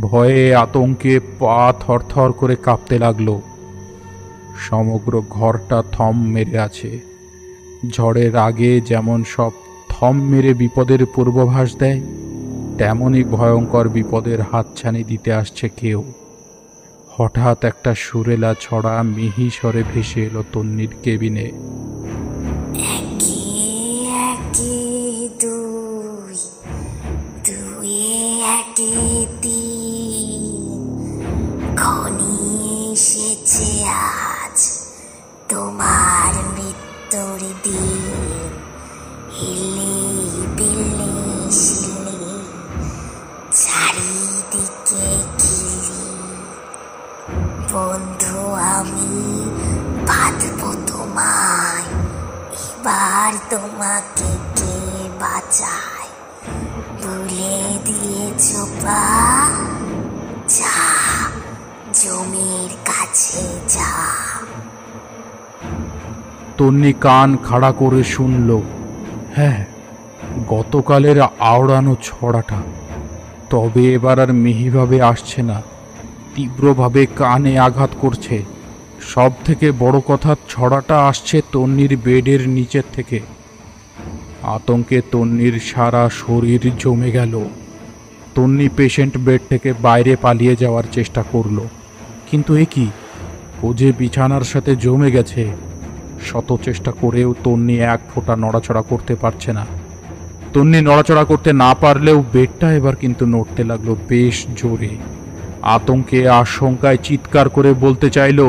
ভয়ে আতঙ্কে পা থরথর করে কাঁপতে লাগলো। সমগ্র ঘরটা থম মেরে আছে। ঝড়ের আগে যেমন সব থম মেরে বিপদের পূর্বাভাস দেয়, তেমনই ভয়ঙ্কর বিপদের হাতছানি দিতে আসছে কেউ। হঠাৎ একটা সুরেলা ছড়া মিহি স্বরে ভেসে এলো তন্নির কেবিনে। তোমার মৃত্যুর দিন, হিলি বিলি শিলি চারিদিকে ঘিরি, বন্ধু আমি বাঁধব তোমায়, এবার তোমাকে কে বাঁচায়, দিয়েছ পা, যা জমির কাছে যা। তন্নি কান খাড়া করে শুনল। হ্যাঁ, গতকালের আওড়ানো ছড়াটা, তবে এবার আর মিহিভাবে আসছে না, তীব্রভাবে কানে আঘাত করছে। সব থেকে বড় কথা, ছড়াটা আসছে তন্নির বেডের নিচের থেকে। আতঙ্কে তন্নির সারা শরীর জমে গেল। তন্নি পেশেন্ট বেড থেকে বাইরে পালিয়ে যাওয়ার চেষ্টা করল, কিন্তু এ কি, ও যে বিছানার সাথে জমে গেছে। শত চেষ্টা করেও তন্নি এক ফোঁটা নড়াচড়া করতে পারছে না। তন্নি নড়াচড়া করতে না পারলেও বেডটা এবার কিন্তু নড়তে লাগলো বেশ জোরে। আতঙ্কে আশঙ্কায় চিৎকার করে বলতে চাইল,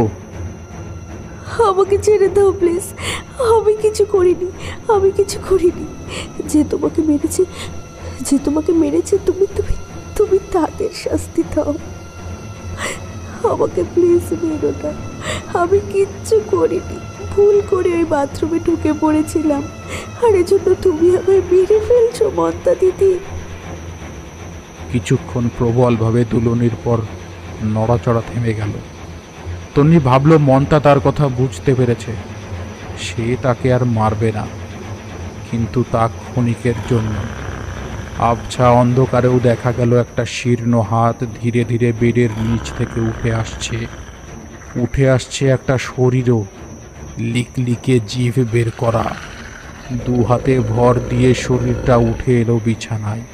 আমাকে ছেড়ে দাও প্লিজ, আমি কিছু করিনি, আমি কিছু করিনি। যে তোমাকে মেরেছে তুমি তুমি তুমি তাদের শাস্তি দাও। আমাকে প্লিজ মেরো না, আমি কিচ্ছু করিনি। ভুল করে ওই বাথরুমে ঢুকে পড়েছিলাম, আর এজন্য তুমি আমায় মেরে ফেলছো মন্তা দিদি। কিছুক্ষণ প্রবলভাবে দুলনির পর নড়াচড়া থেমে গেল। তন্নি ভাবল মন্তা তার কথা বুঝতে পেরেছে, সে তাকে আর মারবে না, কিন্তু তা ক্ষণিকের জন্য। আবছা অন্ধকারেও দেখা গেল একটা শীর্ণ হাত ধীরে ধীরে বেডের নিচ থেকে উঠে আসছে একটা শরীরও, লিকলিকে জিভ বের করা। দু হাতে ভর দিয়ে শরীরটা উঠে এলো বিছানায়।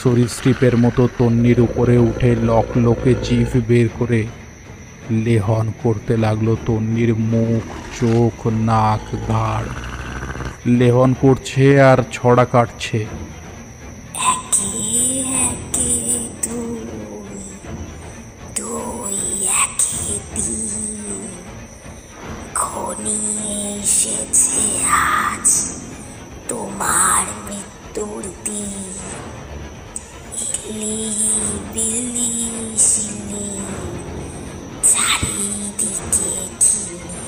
সরীসৃপের মতো তন্নির উপরে উঠে লকলকে জিভ বের করে লেহন করতে লাগলো তন্নির মুখ, চোখ, নাক, ঘাড়। লেহন করছে আর ছড়া কাটছে। একে একে দুই একে তিন, ঘনিয়ে এসেছে আজ তোমার মৃত্যুর দিন। ইলি বিলি শিলি, চারিদিকে ঘিরে,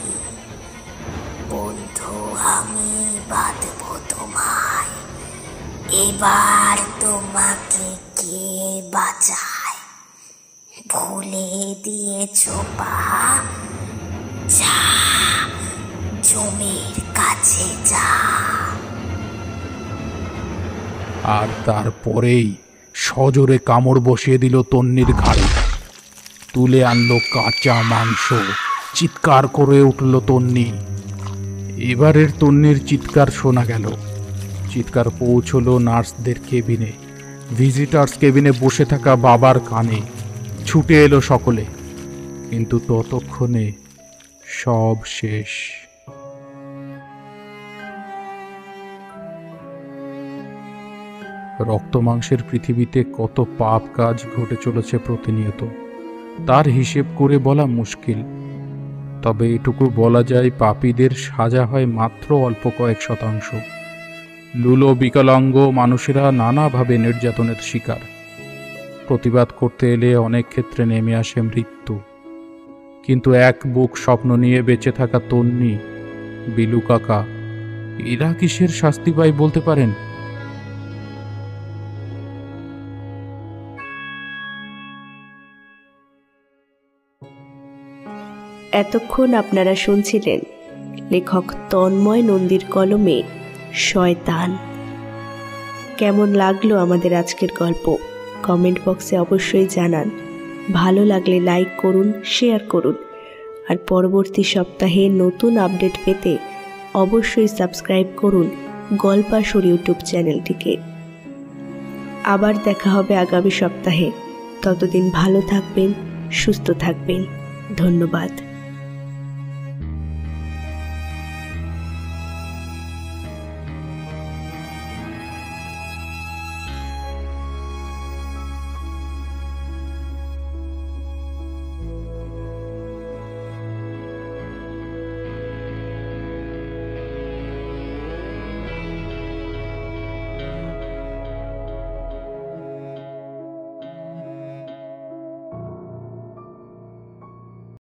বন্ধু আমি বাঁধব তোমায়। এবার তোমাকে কে বাঁচায়? ভুলে দিয়েছ পা, যা জমির কাছে যা। আর তারপরেই সজোরে কামড় বসিয়ে দিল তন্নির ঘাড়ে। তুলে আনলো কাঁচা মাংস। চিৎকার করে উঠল তন্নি। এবারের তন্নির চিৎকার শোনা গেল। চিৎকার পৌঁছলো নার্সদের কেবিনে, ভিজিটার্স কেবিনে বসে থাকা বাবার কানে। ছুটে এলো সকলে, কিন্তু ততক্ষণে সব শেষ। রক্তমাংসের পৃথিবীতে কত পাপ কাজ ঘটে চলেছে প্রতিনিয়ত, তার হিসেব করে বলা মুশকিল। তবে এটুকু বলা যায়, পাপীদের সাজা হয় মাত্র অল্প কয়েক শতাংশ। লুলো বিকলাঙ্গ মানুষেরা নানাভাবে নির্যাতনের শিকার। প্রতিবাদ করতে এলে অনেক ক্ষেত্রে নেমে আসে মৃত্যু। কিন্তু এক বুক স্বপ্ন নিয়ে বেঁচে থাকা তন্নি, বিলু কাকা, এরা কিসের শাস্তি পায় বলতে পারেন? এতক্ষণ আপনারা শুনছিলেন লেখক তন্ময় নন্দীর কলমে শয়তান। কেমন লাগলো আমাদের আজকের গল্প কমেন্ট বক্সে অবশ্যই জানান। ভালো লাগলে লাইক করুন, শেয়ার করুন, আর পরবর্তী সপ্তাহে নতুন আপডেট পেতে অবশ্যই সাবস্ক্রাইব করুন গল্পাসুর ইউটিউব চ্যানেলটিকে। আবার দেখা হবে আগামী সপ্তাহে। ততদিন ভালো থাকবেন, সুস্থ থাকবেন। ধন্যবাদ।